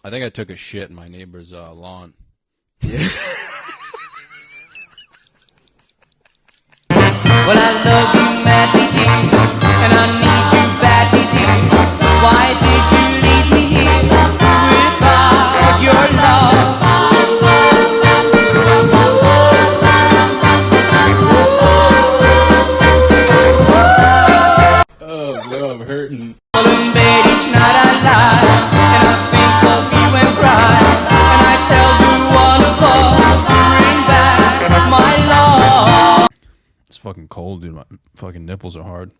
I think I took a shit in my neighbor's lawn. Yeah. Well, I love you madly, dear, and I need you badly, dear. Why did you leave me here without your love? Oh, bro, I'm hurting. Well, in bed each night I lie, and I think of you and cry, and I tell you all above, bring back my love. It's fucking cold, dude. My fucking nipples are hard.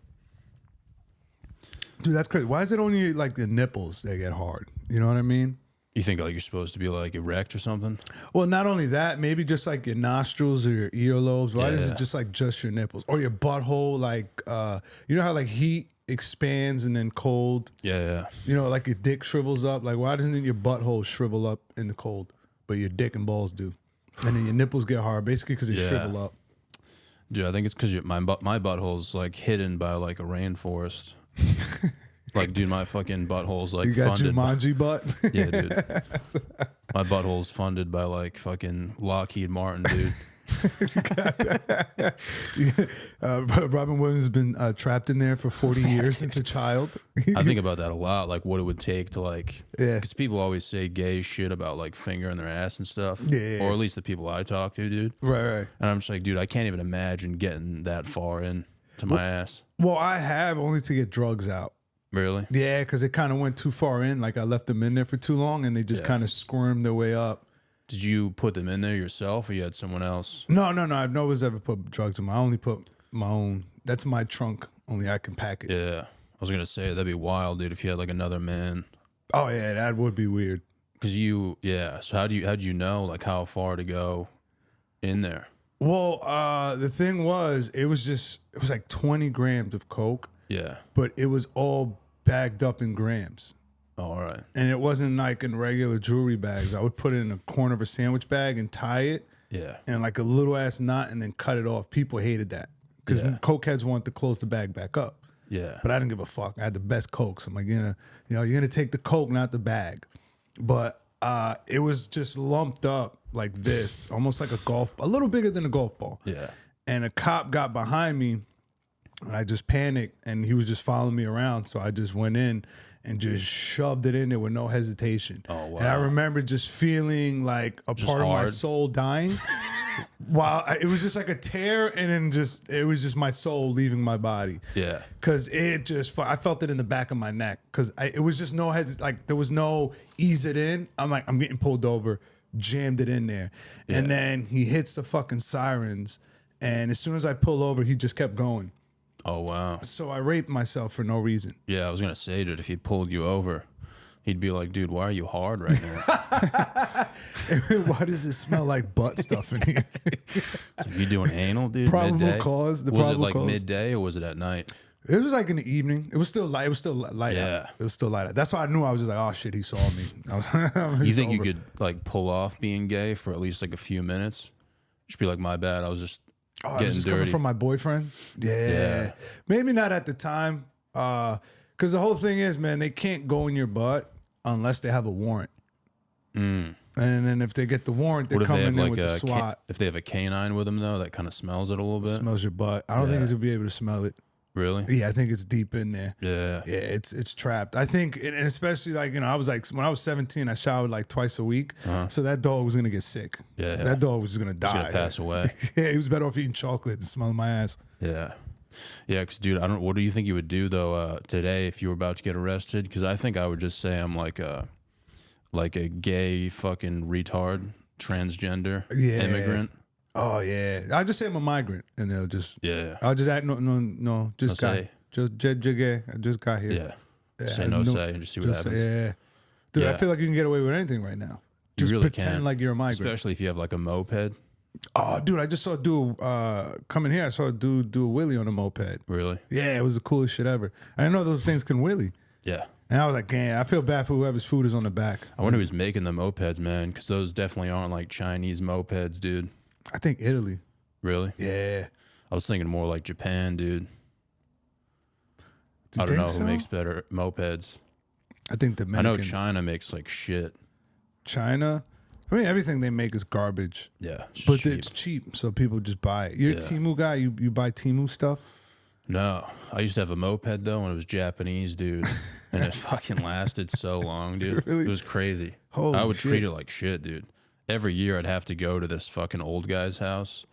Dude, that's crazy. Why is it only like the nipples that get hard? You know what I mean? You think like you're supposed to be like erect or something? Well, not only that, maybe just like your nostrils or your earlobes. Why is Yeah. it just like just your nipples or your butthole? Like, you know how like heat expands and then cold. Yeah. You know, like your dick shrivels up. Like, why doesn't your butthole shrivel up in the cold, but your dick and balls do? And then your nipples get hard, basically because they Yeah. shrivel up. Dude, I think it's because my butthole's like hidden by like a rainforest. Like, dude, my fucking butthole's like You got funded. Jumanji butt. Yeah, dude. My butthole's funded by like fucking Lockheed Martin, dude. Robin Williams has been trapped in there for 40 years since a child. I think about that a lot, like what it would take to like, Yeah. because people always say gay shit about like fingering their ass and stuff, Yeah. or at least the people I talk to, dude. Right. And I'm just like, dude, I can't even imagine getting that far in to my ass. Well, I have only to get drugs out. Really? Yeah, because it kind of went too far in. Like I left them in there for too long, and they just kind of squirmed their way up. Did you put them in there yourself, or you had someone else? No. I've never ever put drugs in. I only put my own. That's my trunk. Only I can pack it. Yeah, I was gonna say that'd be wild, dude, if you had like another man. Oh yeah, that would be weird. Cause so how do you know like how far to go in there? Well, the thing was, it was like 20 grams of coke, Yeah. but it was all bagged up in grams. Oh, all right. And it wasn't like in regular jewelry bags. I would put it in a corner of a sandwich bag and tie it Yeah. and like a little ass knot and then cut it off. People hated that because cokeheads wanted to close the bag back up. Yeah. But I didn't give a fuck. I had the best coke. So I'm like, you're gonna take the coke, not the bag. But it was just lumped up like this, almost like a little bigger than a golf ball. Yeah. And a cop got behind me and I just panicked and he was just following me around. So I just went in and just shoved it in there with no hesitation. Oh, wow. And I remember just feeling like a part of my hard. soul dying. It was just like a tear, and then it was just my soul leaving my body. Yeah. Cause I felt it in the back of my neck. Cause it was just there was no ease it in. I'm like, I'm getting pulled over, jammed it in there. Yeah. And then he hits the fucking sirens. And as soon as I pull over, he just kept going. Oh, wow. So I raped myself for no reason. Yeah, I was gonna say, dude, if he pulled you over, he'd be like, dude, why are you hard right now? Why does it smell like butt stuff in here? Like, you doing anal, dude? Probable midday? cause, the was it probable like cause. midday or was it at night? It was like in the evening. It was still light. It was still light Yeah. out. It was still light out. That's why I knew I was just like, oh shit, he saw me. You It's think you over. could like pull off being gay for at least like a few minutes? Just be like, my bad, I was just I was getting just dirty. coming from my boyfriend. Yeah. Maybe not at the time. Because the whole thing is, man, they can't go in your butt unless they have a warrant. And then if they get the warrant, they're What if they coming have in like with the SWAT. if they have a canine with them though, that kind of smells it a little bit? Smells your butt. I don't think he's gonna be able to smell it. Really? Yeah, I think it's deep in there. Yeah. Yeah, it's trapped. I think, and especially like, I was like, when I was 17, I showered like twice a week. So that dog was going to get sick. Yeah. That dog was going to die. He's gonna pass away. Yeah, he was better off eating chocolate than smelling my ass. Yeah. Yeah, because, dude, what do you think you would do, though, today if you were about to get arrested? Because I think I would just say I'm like a gay fucking retard, transgender immigrant. Oh, yeah. I'll just say I'm a migrant, and they'll just, Yeah. I'll just act, no, just No got, say. just gay. I just got here. Yeah. Say no say and just see what Just happens. yeah. Dude, I Yeah. feel like you can get away with anything right now. You Just really pretend can. like you're a migrant. Especially if you have like a moped. Oh, dude, I just saw a dude coming here. I saw a dude do a wheelie on a moped. Really? Yeah, it was the coolest shit ever. I didn't know those things can wheelie. Yeah. And I was like, damn, I feel bad for whoever's food is on the back. I wonder who's making the mopeds, man, because those definitely aren't like Chinese mopeds, dude. I think Italy. Really? Yeah. I was thinking more like Japan, dude. Do you I don't know think who so? makes better mopeds. I think I Dominicans. know China makes like shit. China. I mean, everything they make is garbage. Yeah, it's But cheap. it's cheap, so people just buy it. You're a Temu guy? You buy Temu stuff? No, I used to have a moped though, and it was Japanese, dude, and it fucking lasted so long, dude. Really? It was crazy. Holy I would shit. treat it like shit, dude. Every year I'd have to go to this fucking old guy's house,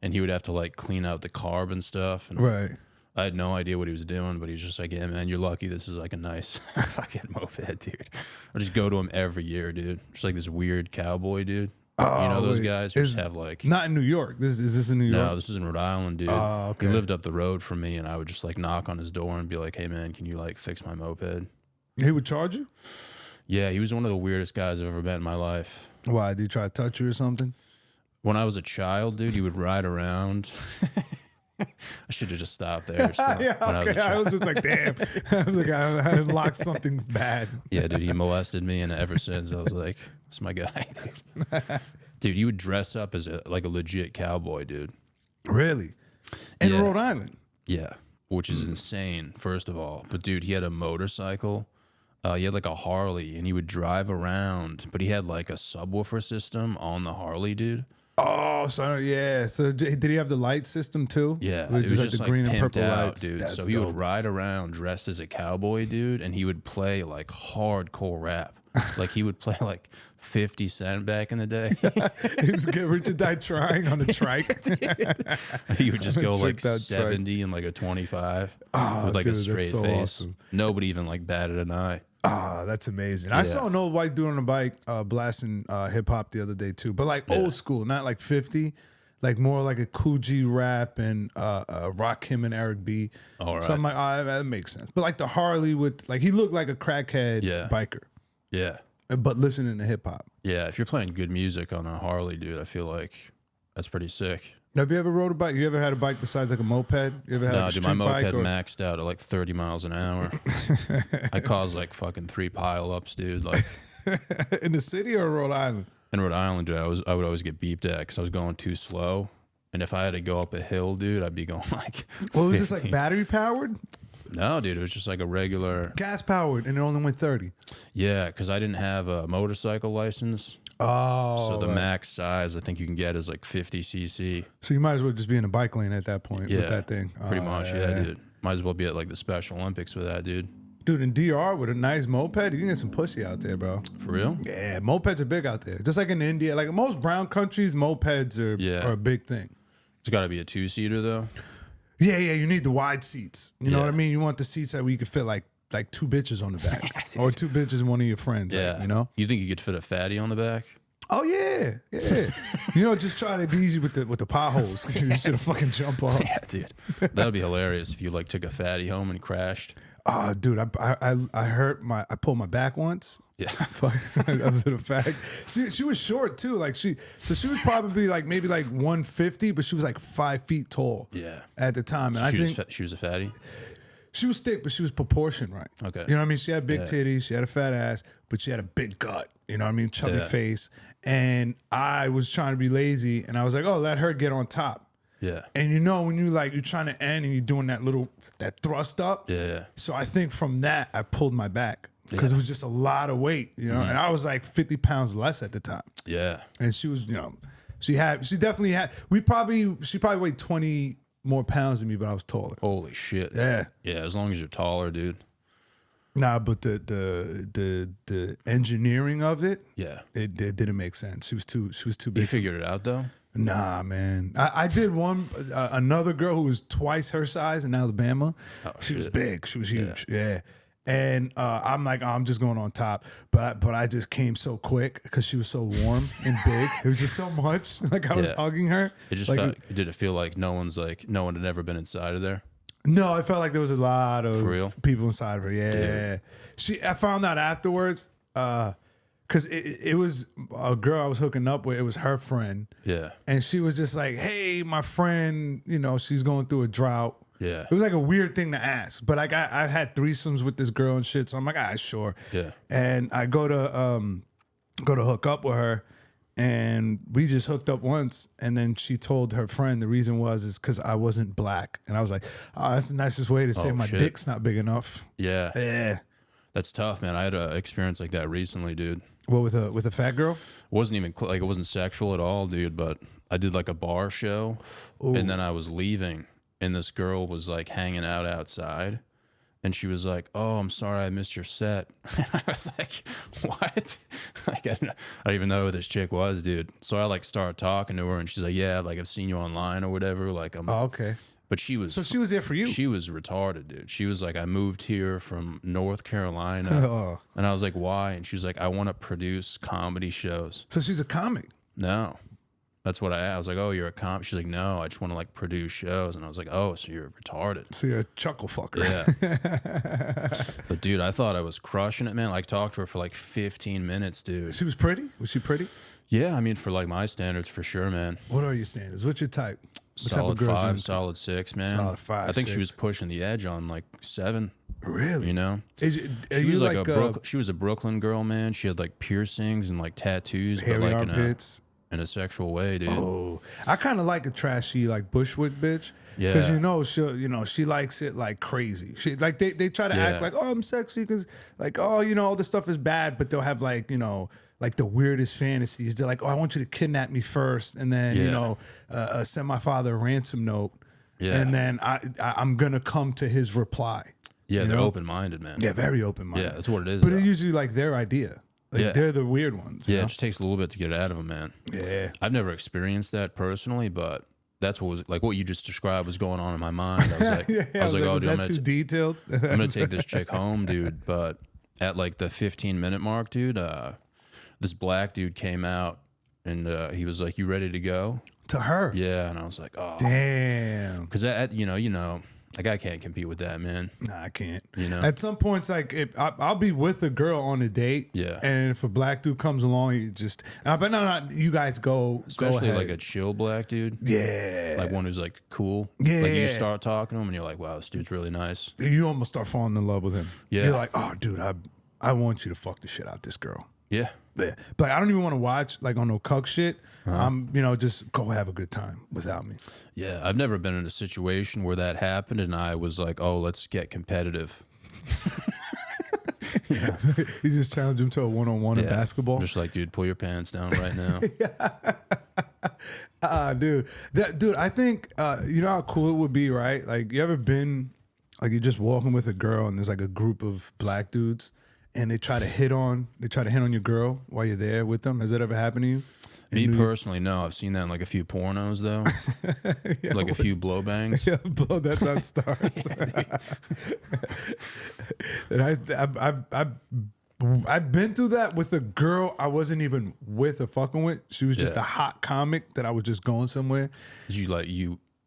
and he would have to like clean out the carb and stuff. And Right. I had no idea what he was doing, but he was just like, "Yeah, man, you're lucky. This is like a nice fucking moped, dude." I just go to him every year, dude. Just like this weird cowboy, dude. You know those wait. guys who Is- just have like. Not in New York. Is this in New York? No, this is in Rhode Island, dude. Oh, okay. He lived up the road from me, and I would just like knock on his door and be like, "Hey, man, can you like fix my moped?" He would charge you? Yeah, he was one of the weirdest guys I've ever met in my life. Why? Did he try to touch you or something? When I was a child, dude, he would ride around. I should have just stopped there. Yeah, when I was a okay. I child. was just like, damn. I was like, I unlocked something bad. Yeah, dude, he molested me, and ever since I was like, "It's my guy, dude." Dude, he would dress up as a legit cowboy, dude. Really? In Yeah. Rhode Island? Yeah, which is insane, first of all. But dude, he had a motorcycle. He had like a Harley, and he would drive around. But he had like a subwoofer system on the Harley, dude. Oh, so yeah. So did he have the light system too? Yeah, With it was like just the like green and pimped purple out, lights. dude. That's So he would dope. ride around dressed as a cowboy, dude, and he would play like hardcore rap. Like he would play like 50 Cent back in the day. He's get Richard died trying on a trike. He would just go like Tricked out trike. 70 and like a 25 Oh, with like dude, a that's straight so face. awesome. Nobody even like batted an eye. Ah, that's amazing. I saw an old white dude on a bike blasting hip hop the other day too, but like old school, not like 50, like more like a Coogee rap and Rakim and Eric B. All right. So I'm like, that makes sense. But like the Harley with like he looked like a crackhead biker, Yeah. but listening to hip hop. Yeah. If you're playing good music on a Harley, dude, I feel like that's pretty sick. Have you ever rode a bike? You ever had a bike besides like a moped? You ever had No, like a dude, street my bike moped or- maxed out at like 30 miles an hour. I caused like fucking 3 pileups, dude. Like in the city or Rhode Island? in Rhode Island, dude, I would always get beeped at because I was going too slow. And if I had to go up a hill, dude, I'd be going like. What was this like 15. battery powered? No, dude, it was just like a regular. Gas powered, and it only went 30. Yeah, because I didn't have a motorcycle license. Oh, So the max size I think you can get is like 50 cc. So you might as well just be in a bike lane at that point Yeah, with that thing. pretty much. Yeah, dude. Might as well be at like the Special Olympics with that, dude. Dude, in DR with a nice moped, you can get some pussy out there, bro. For real? Yeah, mopeds are big out there. Just like in India, like in most brown countries, mopeds are a big thing. It's got to be a 2-seater though. Yeah, you need the wide seats. You know Yeah. what I mean? You want the seats that where you could fit like 2 bitches on the back, or 2 bitches and one of your friends. Yeah, like, you know. You think you could fit a fatty on the back? Oh yeah. You know, just try to be easy with the potholes. You should have fucking jump off. Yeah, dude. That would be hilarious if you like took a fatty home and crashed. Oh, dude, I hurt I pulled my back once. Yeah. That was a fact. She was short too. Like she was probably like maybe like 150, but she was like 5 feet tall. Yeah. At the time, and I She think was she was a fatty. she was thick, but she was proportioned right. Okay. You know what I mean? She had big Yeah. titties, she had a fat ass, but she had a big gut. You know what I mean? Chubby Yeah. face. And I was trying to be lazy, and I was like, oh, let her get on top. Yeah. And you know when you're trying to end and you're doing that thrust up. Yeah. So I think from that I pulled my back because Yeah. it was just a lot of weight, you know. And I was like 50 pounds less at the time, Yeah. and she was, you know, she definitely had. She probably weighed 20 more pounds than me, but I was taller. Holy shit. Yeah. Yeah, as long as you're taller, dude. Nah, but the engineering of it, Yeah. it didn't make sense. She was too You big. figured it out though? Nah, man. I did one another girl who was twice her size in Alabama. She was shit. big. She was huge. Yeah. And I'm like, I'm just going on top, but I just came so quick because she was so warm and big. It was just so much. Like I was Yeah. hugging her. It just like, did it feel like no one had ever been inside of there? no, I felt like there was a lot of For real? people inside of her. Yeah. I found out afterwards, because it was a girl I was hooking up with. It was her friend. Yeah. And she was just like, hey, my friend, you know, she's going through a drought. Yeah. It was like a weird thing to ask. But like I had threesomes with this girl and shit. So I'm like, sure. Yeah. And I go to hook up with her. And we just hooked up once. And then she told her friend the reason is because I wasn't black. And I was like, oh, that's the nicest way to say my shit. dick's not big enough. Yeah. Yeah. That's tough, man. I had an experience like that recently, dude. What, with a fat girl? Wasn't even like it wasn't sexual at all, dude. But I did like a bar show, and then I was leaving, and this girl was like hanging out outside, and she was like, "Oh, I'm sorry, I missed your set." I was like, "What?" Like I don't even know who this chick was, dude. So I like started talking to her, and she's like, "Yeah, like I've seen you online or whatever." Like I'm. Oh, okay. But she was. So she was there for you. She was retarded, dude. She was like, I moved here from North Carolina. Oh. And I was like, why? And she was like, I want to produce comedy shows. So she's a comic. No. That's what I was like, oh, you're a comic? She's like, no, I just want to like produce shows. And I was like, oh, so you're retarded. So you're a chuckle fucker. Yeah. But dude, I thought I was crushing it, man. Like talked to her for like 15 minutes, dude. She was pretty? Was she pretty? Yeah, I mean, for like my standards, for sure, man. What are your standards? What's your type? What type Solid of girls you 5, into? solid 6, man. Solid 5, I think she 6. was pushing the edge on like 7. Really? You know? Are She you was like like she was a Brooklyn girl, man. She had like piercings and like tattoos, hairy but like armpits? in a sexual way, dude. Oh, I kind of like a trashy like Bushwick bitch. Yeah. Because she likes it like crazy. She like they try to act like, oh, I'm sexy because like, oh, all this stuff is bad, but they'll have like like the weirdest fantasies. They're like, oh, I want you to kidnap me first, and then send my father a ransom note, and then I'm gonna come to his reply. Yeah, they're open minded, man. Yeah, very open minded. Yeah, that's what it is. But though. it's usually like their idea. Like they're the weird ones. Yeah, you know? it just takes a little bit to get it out of them, man. Yeah. I've never experienced that personally, but that's what was like what you just described was going on in my mind. I was like, I was like, oh, was dude, that too detailed? I'm gonna take this chick home, dude. But at like the 15-minute mark, dude, this black dude came out and he was like, "You ready to go?" To her. Yeah, and I was like, "Oh, damn." because like I can't compete with that, man. Nah, I can't. At some points, like I'll be with a girl on a date, and if a black dude comes along, you just. But no, you guys go. Especially go like a chill black dude. Yeah. Like one who's like cool. Yeah. Like you start talking to him and you're like, wow, this dude's really nice. You almost start falling in love with him. Yeah. You're like, oh, dude, I want you to fuck the shit out this girl. Yeah. Yeah. But I don't even want to watch like on no cuck shit. Just go have a good time without me. Yeah. I've never been in a situation where that happened and I was like, oh, let's get competitive. You just challenge him to a one-on-one in basketball. I'm just like, dude, pull your pants down right now. Dude, I think you know how cool it would be, right? Like, you ever been like you're just walking with a girl and there's like a group of black dudes and they try to hit on your girl while you're there with them? Has that ever happened to you? Me personally, no. I've seen that in like a few pornos though, like a few blow bangs. Yeah, blow. That's how it starts. And I've been through that with a girl I wasn't even with or fucking with. She was just a hot comic that I was just going somewhere.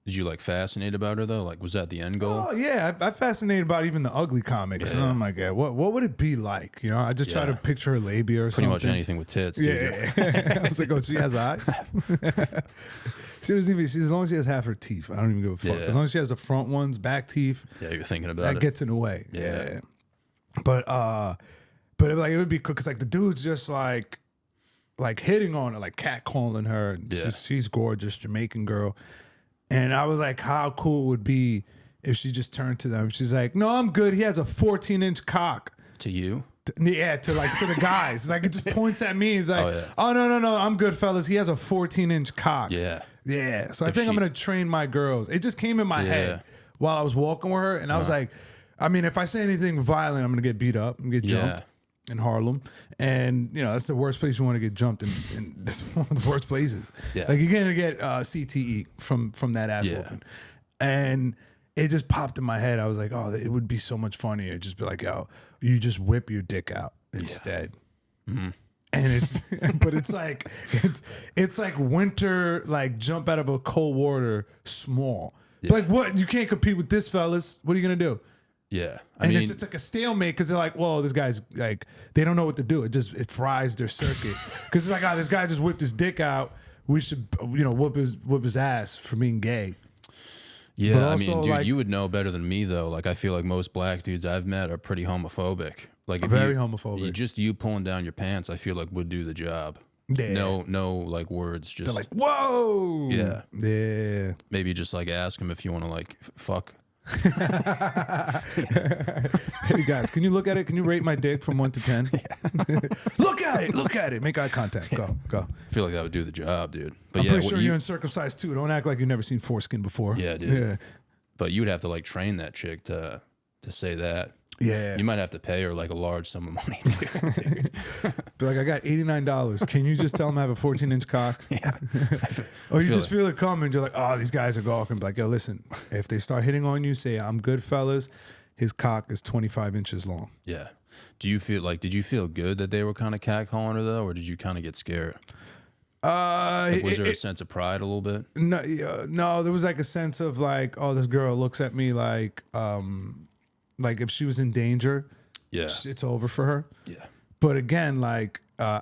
Did you like fascinate about her though? Like, was that the end goal? Oh yeah, I fascinated about even the ugly comics. And I'm like, what would it be like? I just try to picture her labia or Pretty something. much anything with tits. Dude. Yeah. I was like, oh, she has eyes. She doesn't even. As long as she has half her teeth, I don't even give a fuck. Yeah. As long as she has the front ones, back teeth. Yeah, you're thinking about that it. gets in the way. Yeah. But like it would be cool because like the dude's just like hitting on her, like catcalling her. And she's gorgeous, Jamaican girl. And I was like, how cool it would be if she just turned to them. She's like, no, I'm good. He has a 14-inch cock. To you? To the guys. Like, it just points at me. He's like, oh, no, I'm good, fellas. He has a 14-inch cock. Yeah. Yeah. So I think I'm going to train my girls. It just came in my head while I was walking with her. And I was like, I mean, if I say anything violent, I'm going to get beat up. I'm going to get jumped in Harlem. And, that's the worst place you want to get jumped in. This is one of the worst places. Yeah. Like, you're going to get CTE from that ass whooping. And it just popped in my head. I was like, oh, it would be so much funnier. Just be like, yo, you just whip your dick out instead. Mm-hmm. And it's, but it's like, it's like winter, like jump out of a cold water small. Yeah. Like, what? You can't compete with this, fellas. What are you going to do? Yeah. I mean, it's like a stalemate because they're like, well, this guy's like, they don't know what to do. It fries their circuit because it's like, oh, this guy just whipped his dick out. We should, whoop his ass for being gay. Yeah, I mean, dude, you would know better than me though. Like, I feel like most black dudes I've met are pretty homophobic. Like, very homophobic. Just you pulling down your pants, I feel like would do the job. Yeah. No, like words. Just they're like, whoa. Yeah. Yeah. Maybe just like ask him if you want to like fuck Hey guys, can you look at it? Can you rate my dick from 1 to 10? Look at it. Make eye contact. Go. I feel like that would do the job, dude. But I'm yeah, pretty sure you're uncircumcised too. Don't act like you've never seen foreskin before. Yeah, dude. Yeah. But you would have to like train that chick to say that. Yeah. You might have to pay her like a large sum of money. Dude. Be like, I got $89. Can you just tell him I have a 14-inch cock? Yeah. Or you just feel it coming. You're like, oh, these guys are gawking. Be like, yo, listen, if they start hitting on you, say, I'm good, fellas. His cock is 25 inches long. Yeah. Did you feel good that they were kind of catcalling her though, or did you kind of get scared? Was there a sense of pride a little bit? No, there was like a sense of like, oh, this girl looks at me like if she was in danger, Yeah. it's over for her. Yeah. But again, like I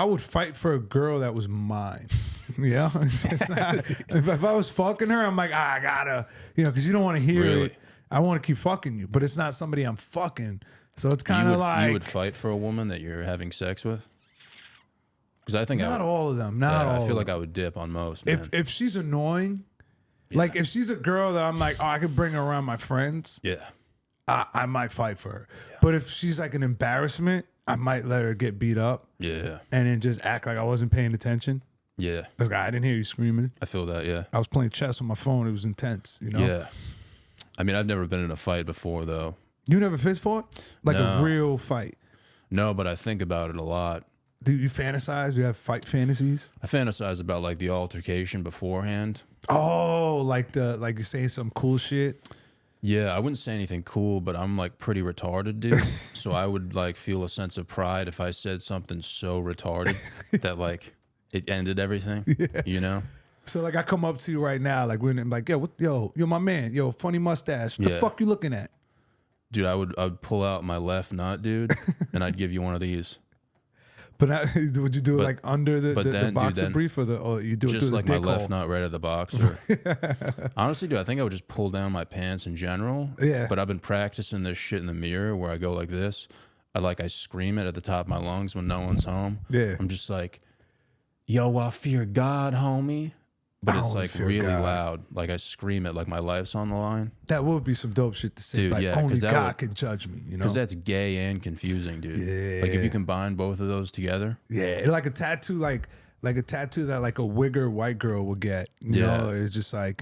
would fight for a girl that was mine. Yeah, it's not, if I was fucking her, I'm like, I gotta, because you don't want to hear Really? it. I want to keep fucking you, but it's not somebody I'm fucking. So it's kind of like you would fight for a woman that you're having sex with. Because I think not I would, all of them. Not all. I feel of like them. I would dip on most. Man. If she's annoying, like if she's a girl that I'm like, oh, I could bring her around my friends. Yeah. I might fight for her. Yeah. But if she's like an embarrassment, I might let her get beat up. Yeah. And then just act like I wasn't paying attention. Yeah. Like, I didn't hear you screaming. I feel that, yeah. I was playing chess on my phone. It was intense, Yeah. I mean, I've never been in a fight before, though. You never fist fought? Like No. a real fight? No, but I think about it a lot. Do you fantasize? Do you have fight fantasies? I fantasize about like the altercation beforehand. Oh, like you're saying some cool shit? Yeah, I wouldn't say anything cool, but I'm like pretty retarded, dude. So I would like feel a sense of pride if I said something so retarded that like it ended everything. Yeah. You know? So like I come up to you right now, like we're like, yo, you're my man, yo, funny mustache. The fuck you looking at? Dude, I would pull out my left nut, dude, and I'd give you one of these. But would you do it like under the boxer brief, or you do it just through like the my dick left hole? nut right at the boxer? Honestly, dude, I think I would just pull down my pants in general. Yeah. But I've been practicing this shit in the mirror where I go like this. I scream it at the top of my lungs when no one's home. Yeah. I'm just like, yo, I fear God, homie. But I it's only like fear really God. loud. Like I scream it like my life's on the line. That would be some dope shit to say. Dude, like yeah, 'cause only that God would- can judge me. You know? Because that's gay and confusing, dude. Yeah. Like if you combine both of those together. Yeah, like a tattoo, like a tattoo that like a wigger white girl would get. You know, it's just like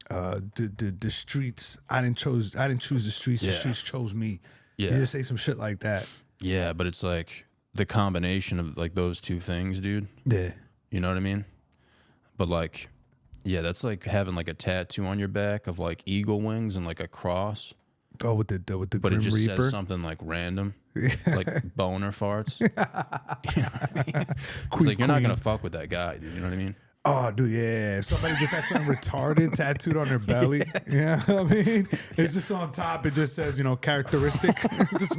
the streets. I didn't choose the streets. The Yeah. streets chose me. Yeah. You just say some shit like that. Yeah, but it's like the combination of like those two things, dude. Yeah. You know what I mean? But like, yeah, that's like having like a tattoo on your back of like eagle wings and like a cross. Oh, with the But Grim it just Reaper. says something like random, like boner farts. You know what I mean? It's like you're not gonna fuck with that guy, dude. You know what I mean? Oh, dude, yeah. If somebody just had something retarded tattooed on their belly, yeah, I mean, it's just on top. It just says, characteristic. just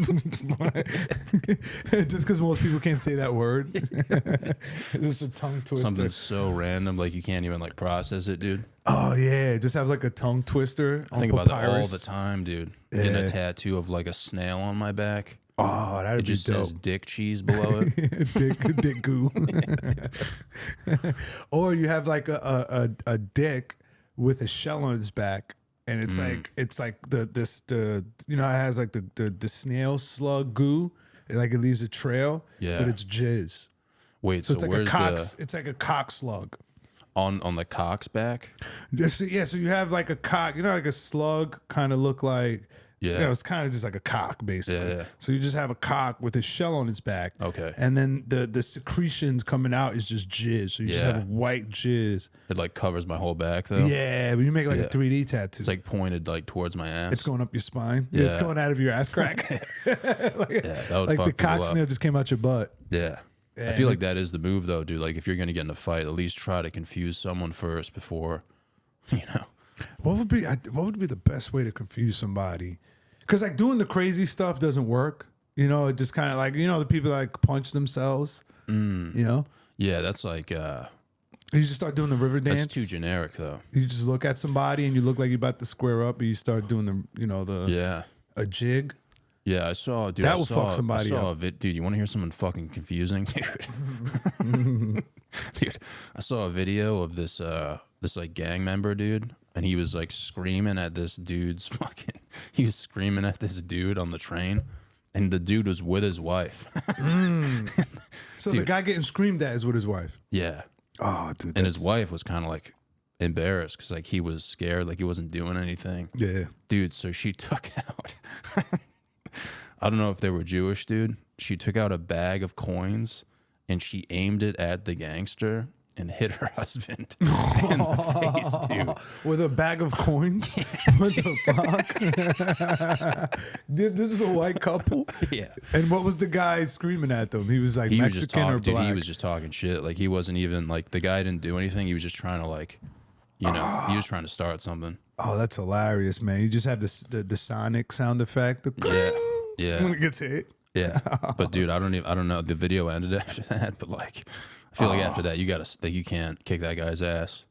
because most people can't say that word. It's just a tongue twister. Something so random, like you can't even like process it, dude. Oh yeah, just have like a tongue twister. I think about that all the time, dude. Getting a tattoo of like a snail on my back. Oh, that'd It be just dope. says dick cheese below it. dick goo. Or you have like a dick with a shell on its back, and it's like it has like the snail slug goo. It leaves a trail, Yeah. but it's jizz. Wait, So so, it's like where's it's like a cock slug. on the cock's back? So you have like a cock, like a slug kind of look like. Yeah. It's kind of just like a cock, basically. Yeah. So you just have a cock with a shell on its back. Okay. And then the secretions coming out is just jizz. So you just Yeah. have white jizz. It like covers my whole back though. Yeah, but you make like Yeah. a 3D tattoo. It's like pointed like towards my ass. It's going up your spine. Yeah. It's Yeah. going out of your ass crack. Yeah, that would Like fuck the cock people up. snail just came out your butt. Yeah. I feel like that is the move though, dude. Like if you're gonna get in a fight, at least try to confuse someone first before, What would be the best way to confuse somebody? Because like doing the crazy stuff doesn't work. It just kind of like, the people that like punch themselves. Yeah, that's like You just start doing the river dance. that's too generic though. You just look at somebody and you look like you're about to square up, and you start doing Yeah. a jig. Yeah, I saw, dude. That I would saw, fuck somebody I saw up. dude, you want to hear something fucking confusing, dude? Dude, I saw a video of this like gang member, dude. and he was like screaming at this dude's fucking. He was screaming at this dude on the train, and the dude was with his wife. So the guy getting screamed at is with his wife. Yeah. Oh, dude. And his wife was kind of like embarrassed because like he was scared, like he wasn't doing anything. Yeah. Dude, so she took out. I don't know if they were Jewish, dude. She took out a bag of coins and she aimed it at the gangster and hit her husband in the face, dude. With a bag of coins? What the fuck? This is a white couple? Yeah. And what was the guy screaming at them? He was like He was just Mexican talking, or black? dude, he was just talking shit. Like he wasn't even like the guy didn't do anything. He was just trying to like, you know, he was trying to start something. Oh, that's hilarious, man. You just have the sonic sound effect. The Yeah. when it gets hit. Yeah. But dude, I don't know. The video ended after that, but like I feel like after that you can't kick that guy's ass.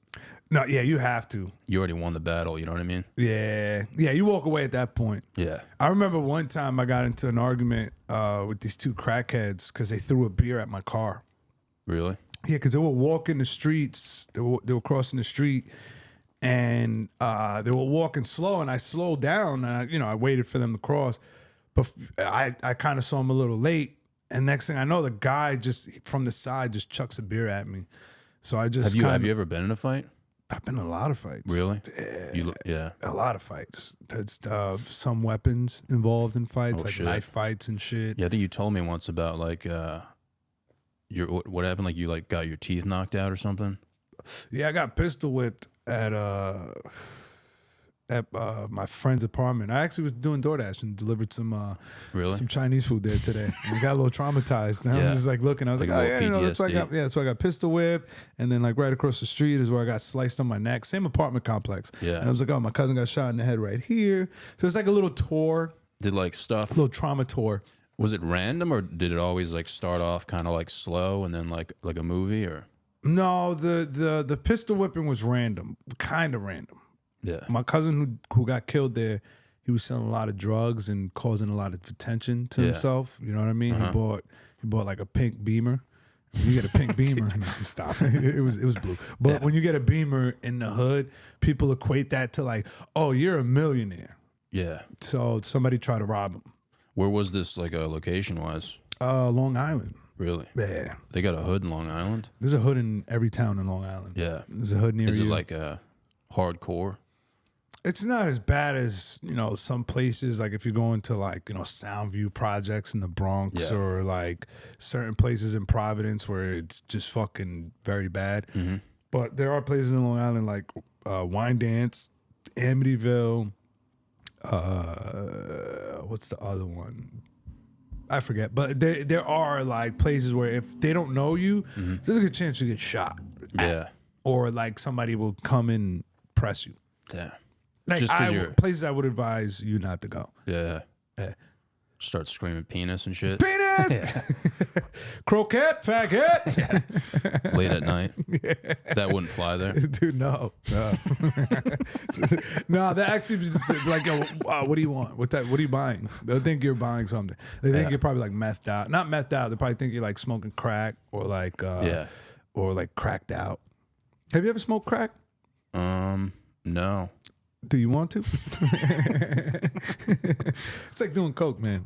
No, yeah, you have to. You already won the battle, you know what I mean? Yeah. Yeah, you walk away at that point. Yeah. I remember one time I got into an argument with these two crackheads because they threw a beer at my car. Really? Yeah, because they were walking the streets. They were crossing the street, and they were walking slow, and I slowed down, and I waited for them to cross. But I kind of saw them a little late, and next thing I know, the guy just from the side just chucks a beer at me. So I just have you ever been in a fight? I've been in a lot of fights. Really? Yeah, Yeah. a lot of fights. That's some weapons involved in fights, like shit. knife fights and shit. Yeah, I think you told me once about like what happened, like you like got your teeth knocked out or something. Yeah, I got pistol whipped at my friend's apartment. I actually was doing DoorDash and delivered some Chinese food there today. And I got a little traumatized. And I was just like looking. I was like, oh yeah, that's why I got pistol whipped. And then like right across the street is where I got sliced on my neck. Same apartment complex. Yeah. And I was like, oh, my cousin got shot in the head right here. So it's like a little tour. Did like stuff? A little trauma tour. Was it random or did it always like start off kind of like slow and then like a movie or? No, the pistol whipping was random, kind of random. Yeah. My cousin who got killed there, he was selling a lot of drugs and causing a lot of attention to himself. You know what I mean? He bought like a pink Beamer. You get a pink Beamer. No, stop. It was blue. But when you get a Beamer in the hood, people equate that to like, oh, you're a millionaire. Yeah. So somebody tried to rob him. Where was this like location wise? Long Island. Really? Yeah. They got a hood in Long Island? There's a hood in every town in Long Island. Yeah. There's a hood near you. Is it like hardcore? It's not as bad as, some places, like if you're going to like, Soundview projects in the Bronx or like certain places in Providence where it's just fucking very bad. Mm-hmm. But there are places in Long Island like Wine Dance, Amityville, what's the other one? I forget. But there are like places where if they don't know you, there's a good chance you get shot. Yeah. Or like somebody will come and press you. Yeah. Like Just because you're places I would advise you not to go. Yeah. Start screaming penis and shit. Penis! Croquette, faggot! Late at night. That wouldn't fly there. Dude, no. No, that actually was just like, what do you want? What are you buying? They'll think you're buying something. They think you're probably like methed out. Not methed out. They probably think you're like smoking crack or like cracked out. Have you ever smoked crack? No. Do you want to? It's like doing coke, man.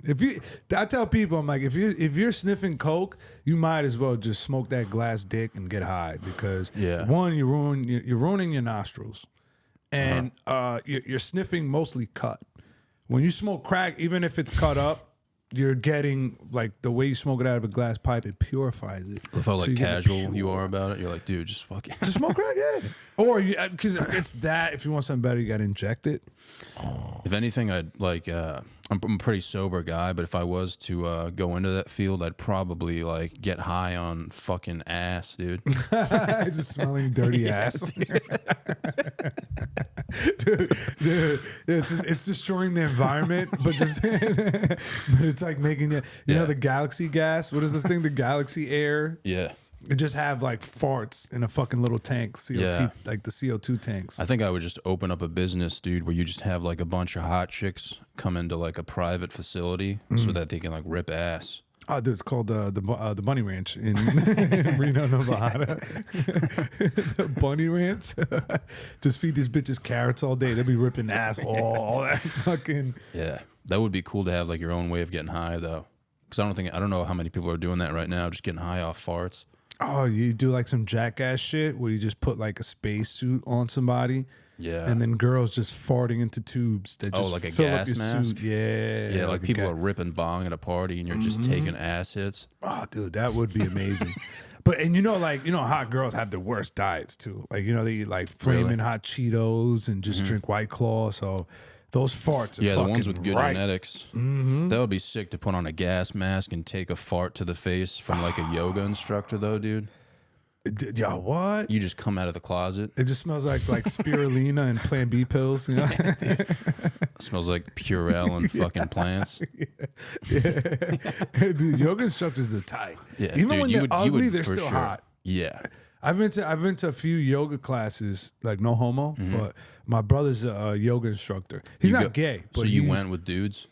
I tell people, I'm like, if you're sniffing coke, you might as well just smoke that glass dick and get high because one, you're ruining your nostrils, and you're sniffing mostly cut. When you smoke crack, even if it's cut up, you're getting like the way you smoke it out of a glass pipe, it purifies it. I felt like casual you are about it. You're like, dude, just fucking just smoke crack, yeah. Or because it's that if you want something better, you got to inject it. If anything, I'd like. I'm a pretty sober guy, but if I was to go into that field, I'd probably like get high on fucking ass, dude. Just smelling dirty ass. Dude, it's destroying the environment, but but it's like making it. You know the galaxy gas. What is this thing? The galaxy air. Yeah. It just have like farts in a fucking little tank, like the CO2 tanks. I think I would just open up a business, dude, where you just have like a bunch of hot chicks come into like a private facility so that they can like rip ass. Oh, dude, it's called the Bunny Ranch in Reno, Nevada. The Bunny Ranch. Just feed these bitches carrots all day. They'll be ripping ass all that fucking. Yeah, that would be cool to have like your own way of getting high though, because I don't know how many people are doing that right now, just getting high off farts. Oh, you do like some jackass shit where you just put like a spacesuit on somebody. Yeah, And then girls just farting into tubes that just like a fill gas up your mask? suit. Yeah. yeah, like a people ga- are ripping bong at a party and you're just taking ass hits. Oh, dude, that would be amazing. But and hot girls have the worst diets too. Like, they eat like flaming hot Cheetos and just drink White Claw. So those farts are Yeah, the fucking ones with good right. genetics. That would be sick to put on a gas mask and take a fart to the face from like a yoga instructor, though, dude. Yeah, what? You just come out of the closet. It just smells like spirulina and Plan B pills. It smells like Purell and fucking plants. Dude, yoga instructors are tight. Yeah, Even dude, when you they're would- you ugly, would they're for still sure. hot. Yeah. I've been to a few yoga classes, like no homo, but my brother's a yoga instructor. He's You not go- gay, but So you he's- went with dudes?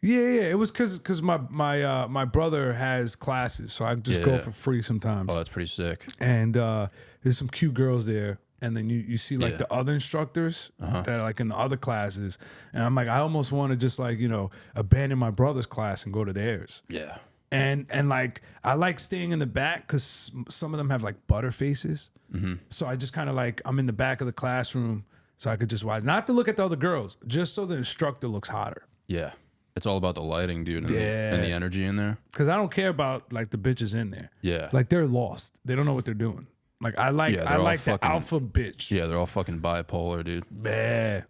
Yeah. It was because my brother has classes, so I just go Yeah. for free sometimes. Oh, that's pretty sick. And there's some cute girls there, and then you see like Yeah. the other instructors that are like in the other classes, and I'm like, I almost want to just like abandon my brother's class and go to theirs. Yeah. And like I like staying in the back because some of them have like butter faces. So I just kind of like I'm in the back of the classroom so I could just watch, not to look at the other girls, just so the instructor looks hotter. Yeah. It's all about the lighting, dude, and, and the energy in there. Because I don't care about like the bitches in there. Yeah. Like they're lost. They don't know what they're doing. Like I like Yeah, they're all the fucking- alpha bitch. Yeah, they're all fucking bipolar, dude. Yeah.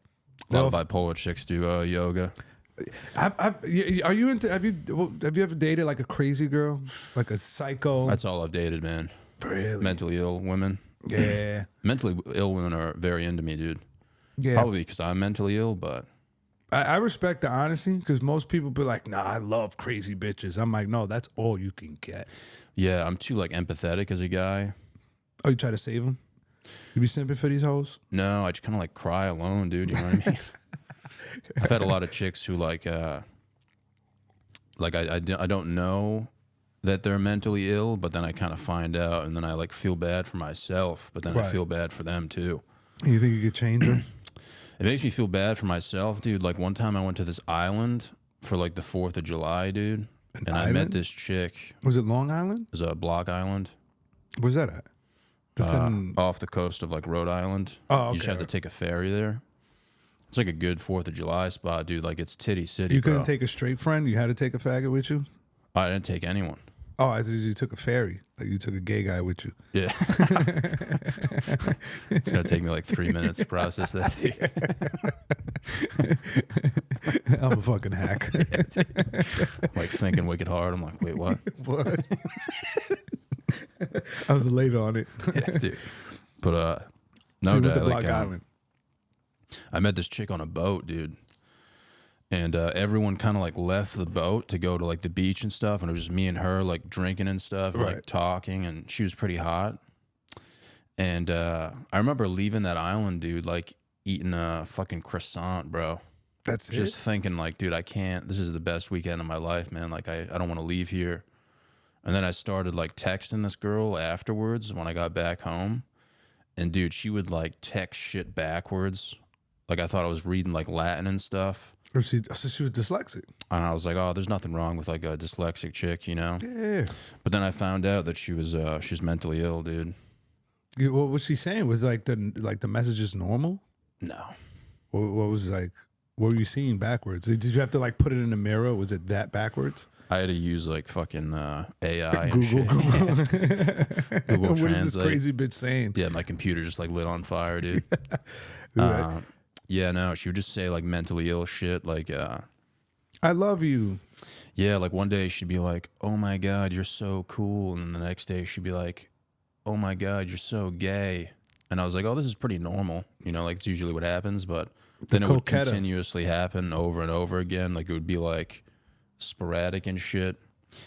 A lot of bipolar chicks do yoga. Are you into? Have you ever dated like a crazy girl, like a psycho? That's all I've dated, man. Really? Mentally ill women. Yeah. Mentally ill women are very into me, dude. Yeah. Probably because I'm mentally ill, but I respect the honesty because most people be like, nah, I love crazy bitches. I'm like, no, that's all you can get. yeah, I'm too like empathetic as a guy. Oh, you try to save them? You be simping for these hoes? No, I just kind of like cry alone, dude. You know what I mean? I've had a lot of chicks who like I don't know that they're mentally ill, but then I kind of find out, and then I like feel bad for myself, but then I Right. feel bad for them too. You think you could change her? It makes me feel bad for myself, dude. Like one time I went to this island for like the 4th of July, dude, and I met island? this chick. Was it Long Island? It was a block island Where's that at? That's in. off the coast of like Rhode Island. Oh, You just okay. have to take a ferry there. It's like a good 4th of July spot, dude. Like it's titty city, You bro. couldn't take a straight friend. You had to take a faggot with you. I didn't take anyone. Oh, I thought you took a ferry. Like you took a gay guy with you. Yeah. It's going to take me like 3 minutes to process that. I'm a fucking hack. Like thinking wicked hard. I'm like, wait, what? What? I was late on it. Yeah, dude. But So no you went to doubt. Block Like, Island. I met this chick on a boat, dude. And everyone kind of like left the boat to go to like the beach and stuff. And it was just me and her like drinking and stuff, Right. like talking. And she was pretty hot. And I remember leaving that island, dude, like eating a fucking croissant, bro. That's Just it. thinking like, dude, I can't. This is the best weekend of my life, man. Like I don't want to leave here. And then I started like texting this girl afterwards when I got back home. And dude, she would like text shit backwards. Like I thought I was reading like Latin and stuff. So she was dyslexic. And I was like, oh, there's nothing wrong with like a dyslexic chick, you know? Yeah. But then I found out that she was mentally ill, dude. What was she saying? Was like the messages normal? No. What was like? What were you seeing backwards? Did you have to like put it in a mirror? Was it that backwards? I had to use like fucking AI and Google. shit. Google What is this Translate. crazy bitch saying? Yeah, my computer just like lit on fire, dude. Right. Yeah, no, she would just say like mentally ill shit. Like, I love you. yeah, like one day she'd be like, oh my God, you're so cool. And then the next day she'd be like, oh my God, you're so gay. And I was like, oh, this is pretty normal. You know, like it's usually what happens. But then it would coquetta. continuously happen over and over again. Like it would be like sporadic and shit.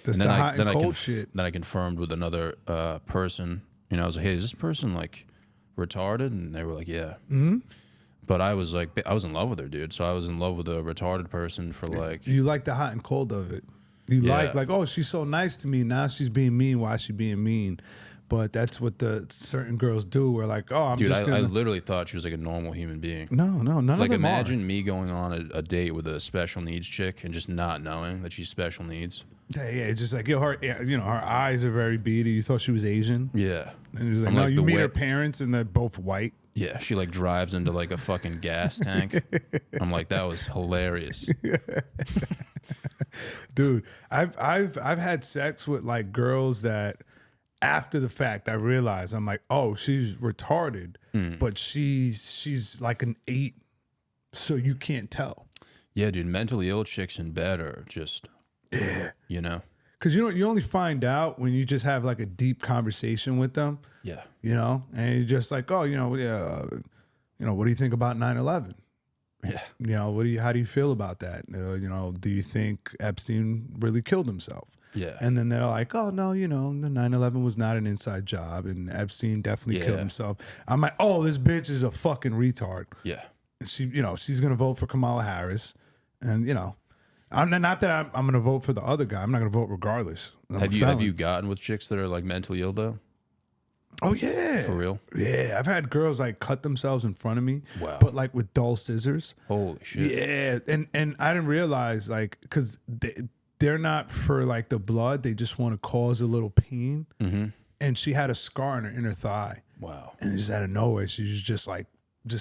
That's And the hot and cold shit. Then I confirmed with another person. You know, I was like, hey, is this person like retarded? And they were like, yeah. Mm-hmm. But I was like, I was in love with her, dude. So I was in love with a retarded person for like, You like the hot and cold of it. You Yeah. like, oh, she's so nice to me. Now she's being mean. Why is she being mean? But that's what the certain girls do. We're like, oh, I'm Dude, just I gonna. literally thought she was like a normal human being. No, none of Like, them imagine me going on a date with a special needs chick and just not knowing that she's special needs. are. Yeah, it's just like, her eyes are very beady. You thought she was Asian. Yeah. And it's like, I'm no, like you the meet way- her parents and they're both white. Yeah, she like drives into like a fucking gas tank. I'm like, that was hilarious. Dude, I've had sex with like girls that after the fact I realized I'm like, oh, she's retarded, but she's like an 8, so you can't tell. Yeah, dude, mentally ill chicks in bed are just, you know? Because you only find out when you just have like a deep conversation with them, Yeah. and you're just like, oh, what do you think about 9/11? Yeah. How do you feel about that? Do you think Epstein really killed himself? Yeah. And then they're like, oh, no, the 9/11 was not an inside job and Epstein definitely killed himself. I'm like, oh, this bitch is a fucking retard. Yeah. She, she's going to vote for Kamala Harris. And, I'm not that I'm going to vote for the other guy. I'm not going to vote regardless. Have you gotten with chicks that are like mentally ill though? Oh, yeah. For real? Yeah. I've had girls like cut themselves in front of me. Wow. But like with dull scissors. Holy shit. Yeah. And I didn't realize like, because they're not for like the blood. They just want to cause a little pain. Mm-hmm. And she had a scar on her inner thigh. Wow. And just out of nowhere, she was just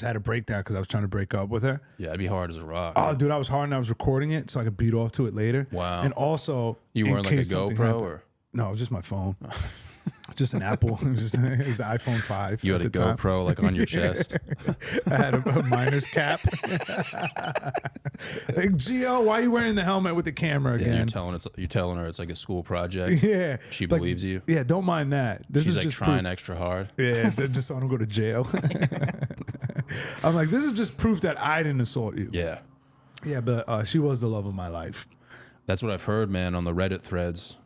had a breakdown because I was trying to break up with her. Yeah, it'd be hard as a rock. Oh, dude, I was hard and I was recording it so I could beat off to it later. Wow. And also, You in weren't like a case something GoPro happened- or? No, it was just my phone. Just an Apple. It was the iPhone 5. You had a at the time. GoPro like on your chest? I had a miner's cap. Like, Geo, why are you wearing the helmet with the camera And again? you're telling her it's like a school project. Yeah. She Like, believes you. Yeah, don't mind that. This She's is like just trying proof. extra hard. Yeah, just so I don't go to jail. I'm like, this is just proof that I didn't assault you. Yeah. Yeah, but she was the love of my life. That's what I've heard, man, on the Reddit threads.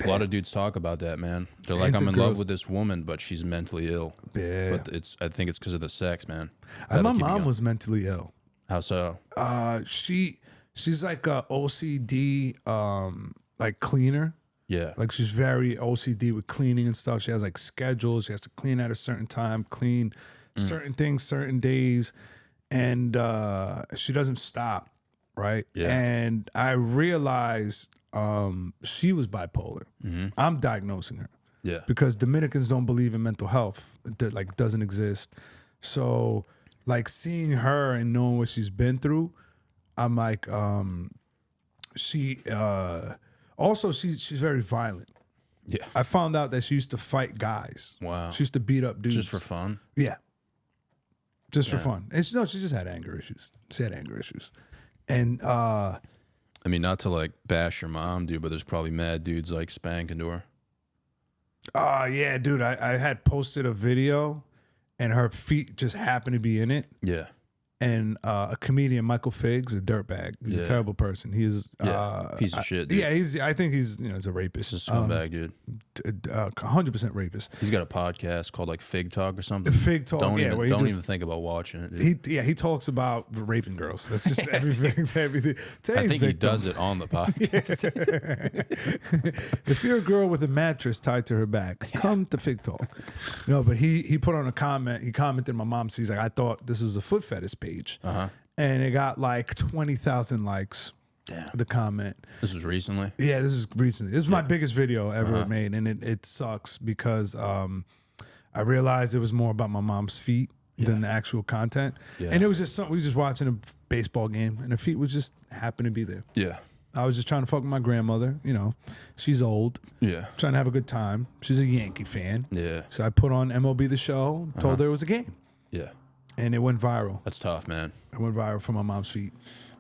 A lot of dudes talk about that, man. They're like, And I'm to in love girls- with this woman, but she's mentally ill. Yeah. But I think it's because of the sex, man. My That'll keep you mom going. was mentally ill. How so? She's like a OCD like cleaner. Yeah. Like she's very OCD with cleaning and stuff. She has like schedules. She has to clean at a certain time, clean certain things, certain days, and she doesn't stop. Right. Yeah. And I realized she was bipolar. I'm diagnosing her. Yeah. Because Dominicans don't believe in mental health. That like doesn't exist. So like seeing her and knowing what she's been through, I'm like, she's very violent. Yeah. I found out that she used to fight guys. Wow. She used to beat up dudes Just for fun? Yeah. Just for fun. And she just had anger issues. She had anger issues. And I mean, not to like bash your mom, dude, but there's probably mad dudes like spanking to her. yeah, dude, I had posted a video and her feet just happened to be in it. Yeah. And a comedian, Michael Figs, a dirtbag. He's a terrible person. He is piece of shit, dude. Yeah, I think he's he's a rapist. He's a scumbag, dude. 100% rapist. He's got a podcast called like Fig Talk or something. Fig Talk, Don't yeah, where even he just- even think about watching it, dude. He talks about raping girls. That's just everything. Everything. I Today's think he victim. does it on the podcast. If you're a girl with a mattress tied to her back, come to Fig Talk. No, but he put on a comment. He commented on my mom's. He's like, I thought this was a foot fetish page, and it got like 20,000 likes. Damn. The comment. This was recently. Yeah, this is recently. This is my biggest video ever made, and it sucks because I realized it was more about my mom's feet than the actual content, and it was just something we were just watching a baseball game, and her feet would just happen to be there. Yeah. I was just trying to fuck with my grandmother. She's old. Yeah. Trying to have a good time. She's a Yankee fan. Yeah. So I put on MLB The Show, told her it was a game. Yeah. And it went viral. That's tough, man. It went viral from my mom's feet.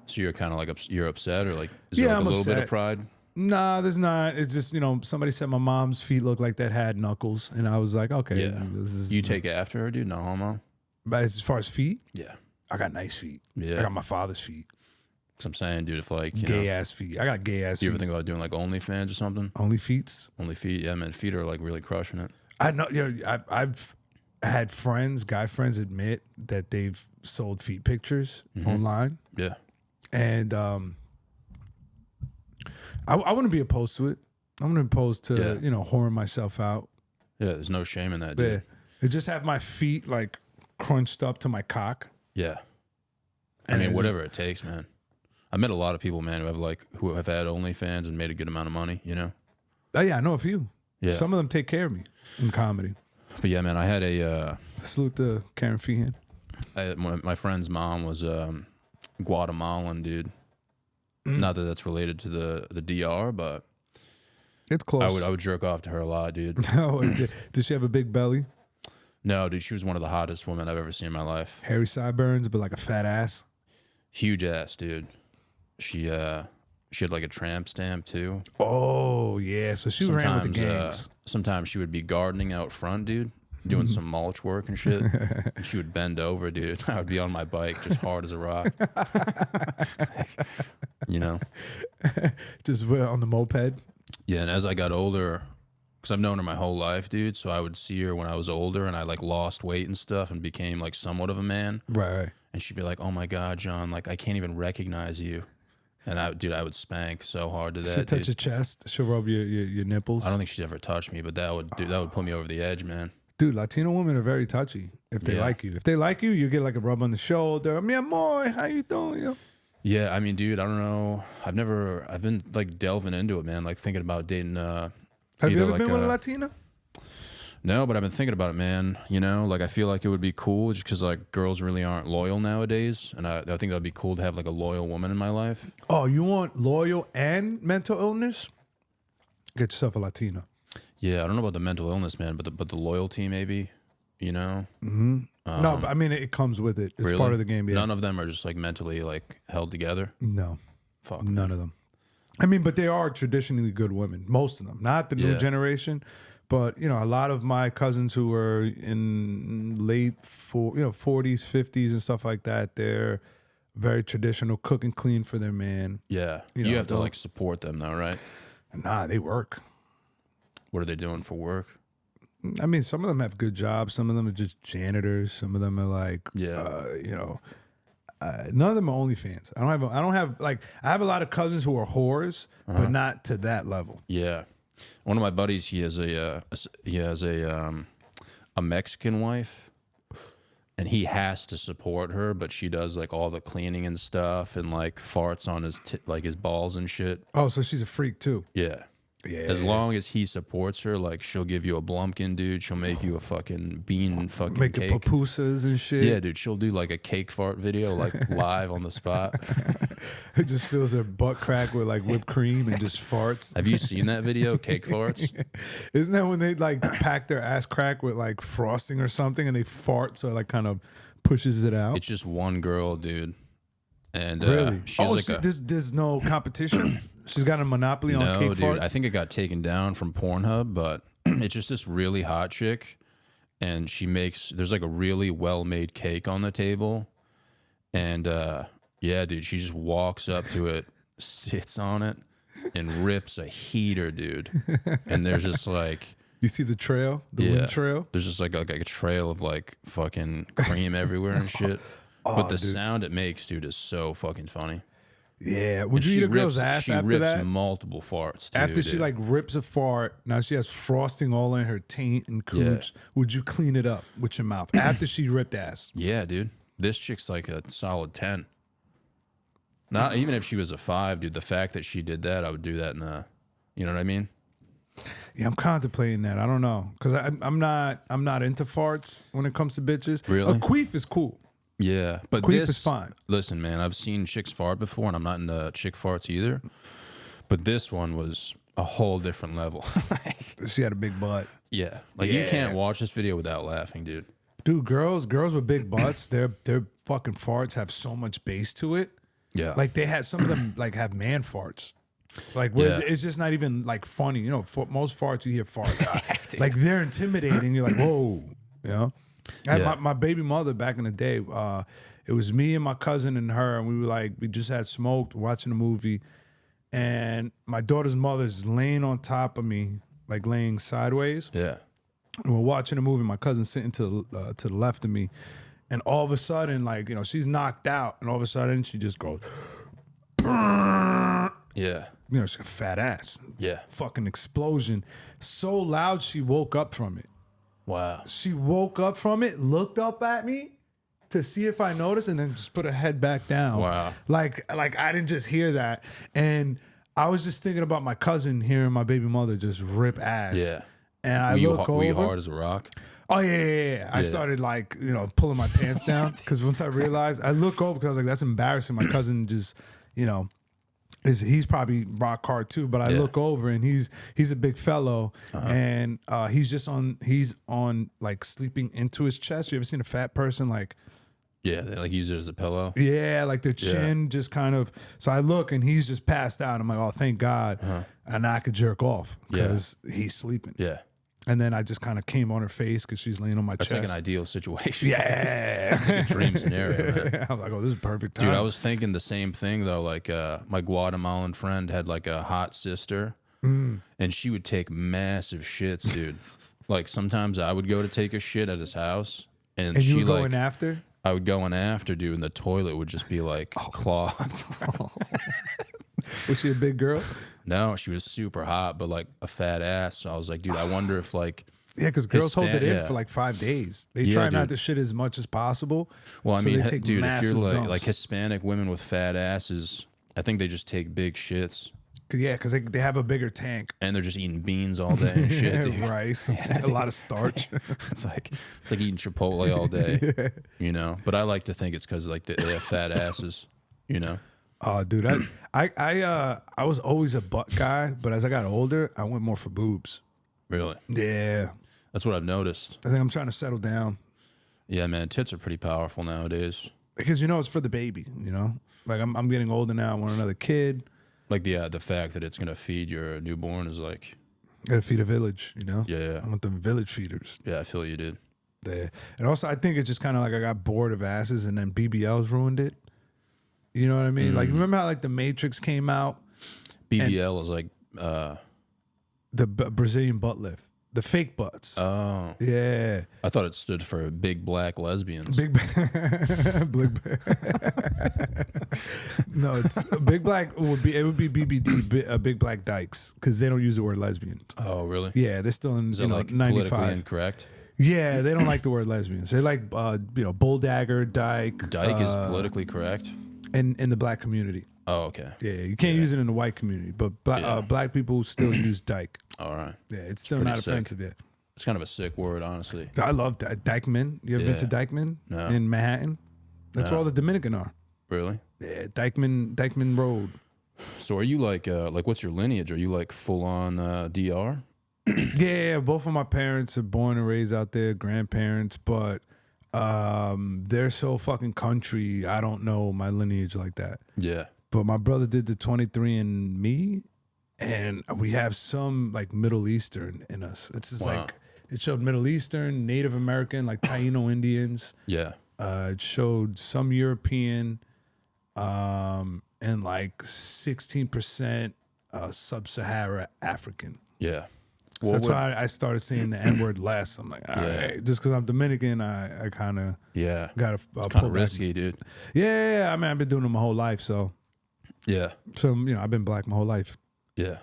So you're kind of like you're upset, or like is there like I'm a little bit upset. of pride? Nah, there's not. It's just, somebody said my mom's feet look like that had knuckles. And I was like, okay. Yeah. This is, You take after her, dude? No homo? But as far as feet, Yeah. I got nice feet. Yeah. I got my father's feet. So I'm saying, dude, if like, you Gay know, ass feet. I got gay ass do you feet. ever think about doing like OnlyFans or something? Only feets? Only feet? Yeah, man. Feet are like really crushing it. I know. I've had friends, guy friends, admit that they've sold feet pictures online. Yeah. And I wouldn't be opposed to it. I wouldn't be opposed to whoring myself out. Yeah, there's no shame in that, Yeah, dude. to just have my feet like crunched up to my cock. Yeah. I And mean, it's whatever it takes, man. I met a lot of people, man, who have had OnlyFans and made a good amount of money, you know? Oh yeah, I know a few. Yeah. Some of them take care of me in comedy. But yeah, man, I had Salute to Karen Feehan. my friend's mom was Guatemalan, dude. Not that that's related to the DR, but It's close. I would jerk off to her a lot, dude. Did she have a big belly? No, dude, she was one of the hottest women I've ever seen in my life. Hairy sideburns, but like a fat ass. Huge ass, dude. She had like a tramp stamp too. Oh yeah, so she ran with the gangs. Sometimes she would be gardening out front, dude, doing some mulch work and shit. And she would bend over, dude. I would be on my bike, just hard as a rock. You know? Just on the moped. Yeah, and as I got older, because I've known her my whole life, dude, so I would see her when I was older and I like lost weight and stuff and became like somewhat of a man. Right. And she'd be like, "Oh my God, John, like I can't even recognize you." And I would spank so hard to that. She'll touch dude. your chest. She'll rub your nipples. I don't think she's ever touched me, but that would put me over the edge, man. Dude, Latino women are very touchy if they like you. If they like you, you get like a rub on the shoulder. Mi amor, how you doing? You know? Yeah, I mean, dude, I don't know. I've been like delving into it, man. Like thinking about dating. Have you ever been with a Latina? No, but I've been thinking about it, man. You know, like I feel like it would be cool just because like girls really aren't loyal nowadays, and I think that'd be cool to have like a loyal woman in my life. Oh, you want loyal and mental illness? Get yourself a Latina. Yeah, I don't know about the mental illness, man, but the loyalty maybe. You know. Mm-hmm. No, but I mean it comes with it. It's really? part of the game. Yeah. None of them are just like mentally like held together. No, Fuck. none of them. I mean, but they are traditionally good women. Most of them, not the new generation. But, you know, a lot of my cousins who are in late 40s, 50s and stuff like that, they're very traditional, cook and clean for their man. Yeah. You You know, have to like support them though, right? Nah, they work. What are they doing for work? I mean, some of them have good jobs. Some of them are just janitors. Some of them are like, none of them are OnlyFans. I have a lot of cousins who are whores, but not to that level. Yeah. One of my buddies, he has a Mexican wife, and he has to support her, but she does like all the cleaning and stuff, and like farts on his balls and shit. Oh, so she's a freak too. Yeah. Yeah. As long as he supports her, like she'll give you a blumpkin, dude. She'll make you a fucking bean fucking Making cake. pupusas and shit. Yeah, dude. She'll do like a cake fart video, like live on the spot. It just fills her butt crack with like whipped cream and just farts. Have you seen that video, cake farts? Isn't that when they like pack their ass crack with like frosting or something and they fart so it like kind of pushes it out? It's just one girl, dude. And really? she's There's no competition? She's got a monopoly on cake farts? I think it got taken down from Pornhub, but it's just this really hot chick, and there's like a really well-made cake on the table, and yeah, dude, she just walks up to it, sits on it, and rips a heater, dude. And there's just like... You see the trail? The wind trail? There's just like a trail of like fucking cream everywhere and shit. But the sound it makes, dude, is so fucking funny. Yeah. Would you eat a girl's ass after that? She rips multiple farts, too, after she dude. like rips a fart, now she has frosting all in her taint and cooch. Would you clean it up with your mouth after she ripped ass? Yeah, dude. This chick's like a solid 10. Not even if she was a 5, dude. The fact that she did that, I would do that in a, you know what I mean? Yeah, I'm contemplating that. I don't know, because I'm not into farts when it comes to bitches. Really? A queef is cool. Yeah, but Queef is fine. Listen, man, I've seen chicks fart before, and I'm not into chick farts either. But this one was a whole different level. She had a big butt. Yeah, like you can't watch this video without laughing, dude. Dude, girls with big butts, their fucking farts have so much bass to it. Yeah, Like they had some of them like have man farts. Like where it's just not even like funny. You know, for most farts you hear farts. Like they're intimidating. You're like, whoa, you know. I had my baby mother back in the day. It was me and my cousin and her, and we just had smoked, watching a movie, and my daughter's mother's laying on top of me, like laying sideways. Yeah. And we're watching a movie. My cousin's sitting to the left of me, and all of a sudden, like, you know, she's knocked out, and all of a sudden she just goes, Yeah. you know, she's a fat ass. Yeah. Fucking explosion. So loud she woke up from it. Wow. She woke up from it, looked up at me to see if I noticed, and then just put her head back down. Wow. Like I didn't just hear that. And I was just thinking about my cousin hearing my baby mother just rip ass. Yeah. And I Were look over. you hard as a rock? Oh yeah. I started like, you know, pulling my pants down because once I realized, I look over because I was like, that's embarrassing. My cousin just, you know, he's probably rock hard too. But I look over and he's a big fellow and he's on like sleeping into his chest. You ever seen a fat person like? Yeah, they like use it as a pillow. Yeah, like the chin just kind of. So I look and he's just passed out. I'm like, oh, thank God. And I could jerk off because he's sleeping. Yeah. And then I just kind of came on her face because she's laying on my That's chest. like an ideal situation. Yeah. It's like a dream scenario, man. I was like, oh, this is perfect time. Dude, I was thinking the same thing, though. Like, my Guatemalan friend had, like, a hot sister, and she would take massive shits, dude. Like, sometimes I would go to take a shit at his house, and you she, were going like, after? I would go in after, dude, and the toilet would just be, like, clogged. Was she a big girl? No, she was super hot, but, like, a fat ass. So I was like, dude, I wonder if, like... Yeah, because girls hold it in for like 5 days. They try not to shit as much as possible. Well, I so mean, they take dude, if you're dumps. like Hispanic women with fat asses, I think they just take big shits. Yeah, because they have a bigger tank. And they're just eating beans all day and shit, dude. Rice, a lot of starch. It's like eating Chipotle all day, you know. But I like to think it's because like they have fat asses, you know. Oh, dude, I was always a butt guy, but as I got older, I went more for boobs. Really? Yeah, that's what I've noticed. I think I'm trying to settle down. Yeah, man, tits are pretty powerful nowadays. Because you know it's for the baby. You know, like I'm getting older now. I want another kid. Like the fact that it's gonna feed your newborn is like, gotta feed a village. You know. Yeah. I want them village feeders. Yeah, I feel you, dude. There. And also, I think it's just kind of like I got bored of asses, and then BBLs ruined it. You know what I mean? Like, remember how like the Matrix came out? BBL is like the Brazilian butt lift, the fake butts. Oh, yeah. I thought it stood for big black lesbians. Big no, it's big black would be BBD, big black dykes, because they don't use the word lesbian. Oh, really? Yeah, they're still in Is it like 95. politically incorrect? Yeah, they don't like the word lesbians. They like bull dagger, dyke. Dyke is politically correct in the black community. Oh, okay. Yeah, you can't use it in the white community, but black people still use dyke. All right. Yeah, it's still not offensive yet. It's kind of a sick word, honestly. I love that. Dykeman. You ever been to Dykeman? No. In Manhattan? That's where all the Dominican are. Really? Yeah, Dykeman Road. So are you like what's your lineage? Are you like full on DR? Yeah, both of my parents are born and raised out there, grandparents, but they're so fucking country. I don't know my lineage like that. Yeah. But my brother did the 23andMe, and we have some like Middle Eastern in us. It's just like it showed Middle Eastern, Native American, like Taino Indians. Yeah. It showed some European, and like 16% Sub-Sahara African. Yeah. So that's why I started seeing the N-word less. I'm like, all right, just because I'm Dominican, I kind of got to it's kind of risky, dude. Yeah, I mean, I've been doing it my whole life, so I've been black my whole life. Yeah.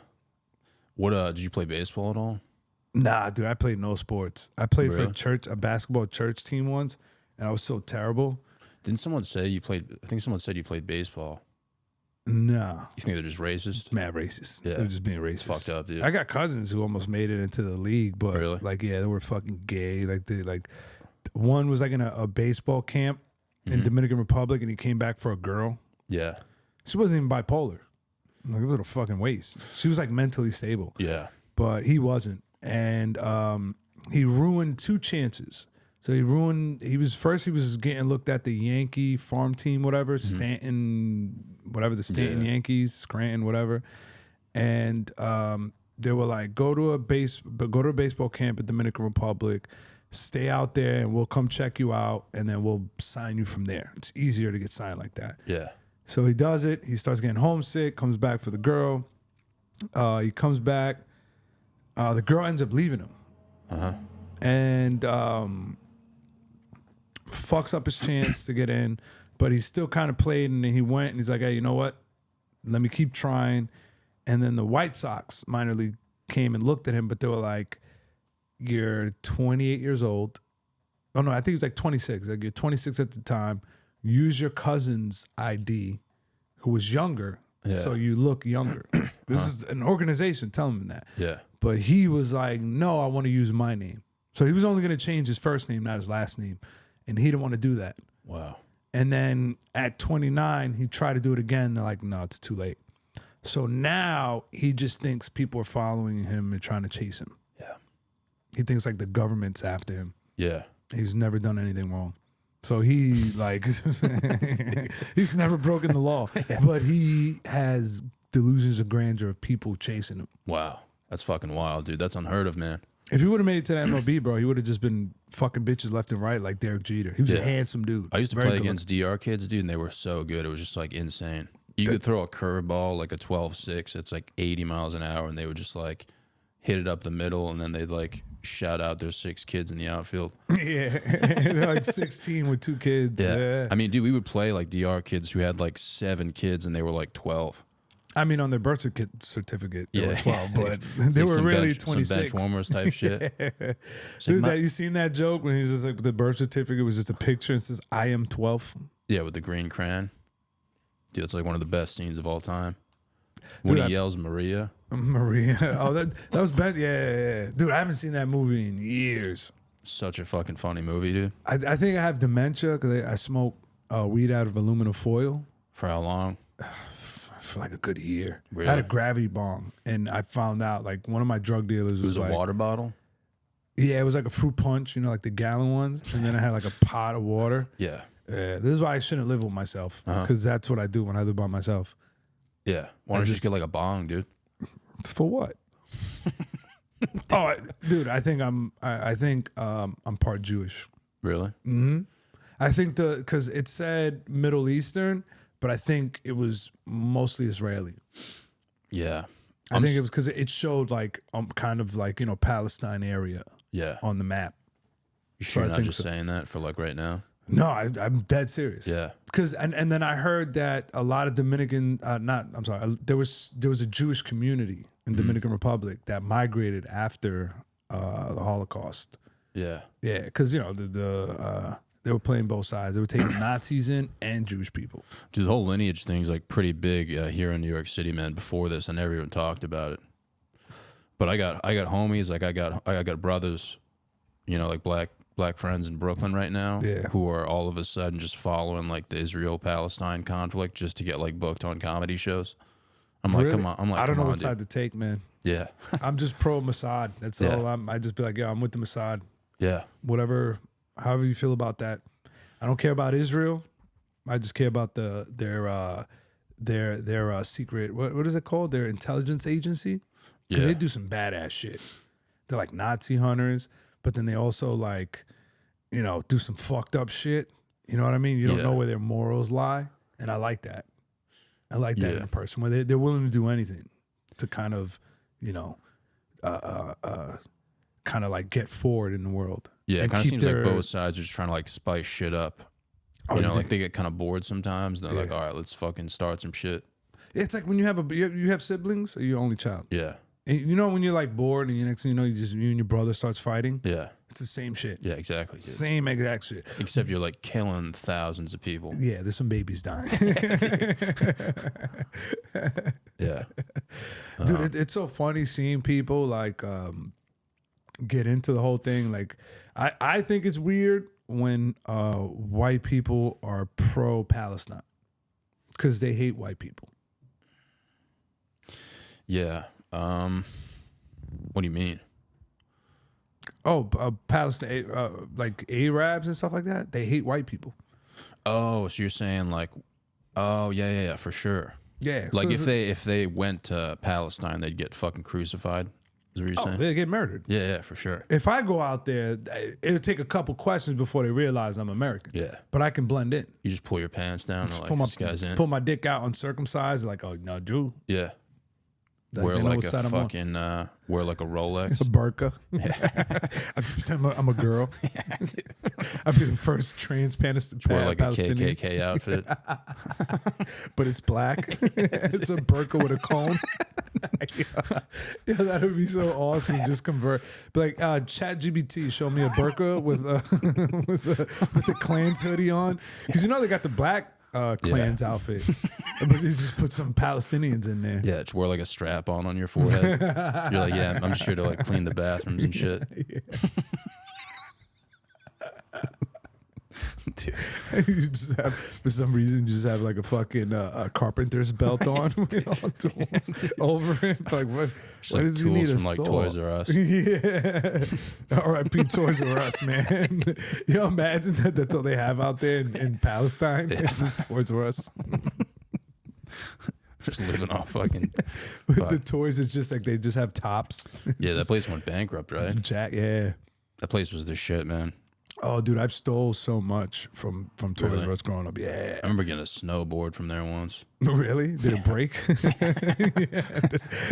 What did you play baseball at all? Nah, dude, I played no sports. I played for a basketball church team once, and I was so terrible. Didn't someone say you played? I think someone said you played baseball. No. You think they're just racist? Mad racist. Yeah. They're just being racist. It's fucked up, dude. I got cousins who almost made it into the league, but like, yeah, they were fucking gay. Like one was like in a baseball camp in Dominican Republic, and he came back for a girl. Yeah. She wasn't even bipolar. Like, it was a fucking waste. She was like mentally stable. Yeah. But he wasn't. And he ruined 2 chances. So he was getting looked at the Yankee farm team, whatever, Stanton, whatever, the Stanton Yankees, Scranton, whatever. And they were like, go to a baseball camp in Dominican Republic, stay out there, and we'll come check you out, and then we'll sign you from there. It's easier to get signed like that. Yeah. So he does it. He starts getting homesick, comes back for the girl. He comes back. The girl ends up leaving him. And fucks up his chance to get in, but he still kind of played, and then he went, and he's like, hey, you know what? Let me keep trying. And then the White Sox minor league came and looked at him, but they were like, you're 28 years old. Oh, no, I think he was like 26. Like, you're 26 at the time. Use your cousin's ID, who was younger, so you look younger. This is an organization telling him that. Yeah. But he was like, no, I want to use my name. So he was only going to change his first name, not his last name. And he didn't want to do that. Wow. And then at 29, he tried to do it again. They're like, no, it's too late. So now he just thinks people are following him and trying to chase him. Yeah. He thinks like the government's after him. Yeah. He's never done anything wrong. So he like, he's never broken the law, but he has delusions of grandeur of people chasing him. Wow. That's fucking wild, dude. That's unheard of, man. If he would have made it to the MLB, bro, he would have just been fucking bitches left and right like Derek Jeter. He was a handsome dude. I used to Very play good against DR kids, dude, and they were so good. It was just like insane. You could throw a curveball, like a 12-6. It's like 80 miles an hour, and they would just like hit it up the middle, and then they'd like shout out their 6 kids in the outfield. Yeah. They're like 16 with 2 kids. Yeah. I mean, dude, we would play like DR kids who had like 7 kids, and they were like 12. I mean, on their birth certificate, they were 12, but It's they like were some really bench, 26. Some bench warmers type shit. It's Dude, like you seen that joke when he's just like, the birth certificate was just a picture and says, I am 12? yeah, with the green crayon. Dude, it's like one of the best scenes of all time. When he yells Maria. Maria. Oh, that was bad. Yeah. Dude, I haven't seen that movie in years. Such a fucking funny movie, dude. I think I have dementia because I smoke weed out of aluminum foil For how long? for like a good year. Really? I had a gravity bong, and I found out like one of my drug dealers It was a like, water bottle? yeah, it was like a fruit punch, you know, like the gallon ones, and then I had like a pot of water. Yeah. This is why I shouldn't live with myself, because that's what I do when I live by myself. Yeah. Why don't you just get like a bong, dude? For what? Dude, I think I'm part Jewish. Really? I think because it said Middle Eastern, but I think it was mostly Israeli. Yeah. I think it was because it showed like kind of like, you know, Palestine area Yeah. on the map. You sure I you're not think just saying that for like right now? No, I'm dead serious. Yeah. Because and then I heard that a lot of Dominican, there was a Jewish community in Dominican Republic that migrated after the Holocaust. Yeah. Yeah, because you know they were playing both sides. They were taking Nazis in and Jewish people. Dude, the whole lineage thing's like pretty big here in New York City, man. Before this, I never even talked about it. But I got homies, like I got brothers, you know, like black friends in Brooklyn right now, who are all of a sudden just following like the Israel-Palestine conflict just to get like booked on comedy shows. I'm like, come on. I'm like, I don't know come what on, side dude. to take, man. Yeah. I'm just pro Mossad. That's all. I just be like, yeah, I'm with the Mossad. Yeah. Whatever, however you feel about that. I don't care about Israel. I just care about their secret. What is it called? Their intelligence agency. Because they do some badass shit. They're like Nazi hunters, but then they also like, you know, do some fucked up shit. You know what I mean? You don't know where their morals lie, and I like that. I like that in a person where they're willing to do anything to kind of, you know, kind of like get forward in the world. Yeah, it and kind of keep seems like both sides are just trying to like spice shit up. You know, like they get kind of bored sometimes. And they're like, all right, let's fucking start some shit. It's like when you have siblings, or you're only child. Yeah. And you know when you're like bored and you next thing you know, you and your brother starts fighting. Yeah. It's the same shit. Yeah, exactly. Dude. Same exact shit. Except you're like killing thousands of people. Yeah, there's some babies dying. Yeah. Dude, it's so funny seeing people like get into the whole thing. Like, I think it's weird when white people are pro Palestine because they hate white people. Yeah. What do you mean? Oh, Palestine, like Arabs and stuff like that. They hate white people. Oh, so you're saying like, oh yeah, for sure. Yeah, Like so if they went to Palestine, they'd get fucking crucified. Is what you're saying? they get murdered. Yeah, for sure. If I go out there, it'll take a couple questions before they realize I'm American. Yeah. But I can blend in. You just pull your pants down and like, this guy's in. Pull my dick out uncircumcised, like, oh, no, Jew. Yeah. Like, Wear they know like what a side I'm on. fucking, wear like a Rolex. A burqa. I just pretend I'm a girl. I'd be the first trans Wear like a Palestinian. KKK outfit. But it's black. It's a burqa with a cone. Yeah, that would be so awesome. Just convert, be like, Chat GBT, show me a burqa with with the Klans hoodie on, because they got the black Klans outfit, but you just put some Palestinians in there. Yeah, just wear like a strap on your forehead. You're like, yeah, I'm just here to like clean the bathrooms and shit. Dude. You just have, for some reason, you just have like a fucking a carpenter's belt on with all tools over it. Like, what? Just Why like does he need tools a from like saw? Toys R Us. Yeah. R.I.P. Toys R Us, man. Yo, imagine that's all they have out there in Palestine. Yeah. It's just Toys R Us. Just living off fucking. With the toys, it's just like they just have tops. Yeah, that place went bankrupt, right? Jack, yeah. That place was the shit, man. Oh, dude, I've stole so much from Toys Really? R Us growing up. Yeah. I remember getting a snowboard from there once. Really? Did it break?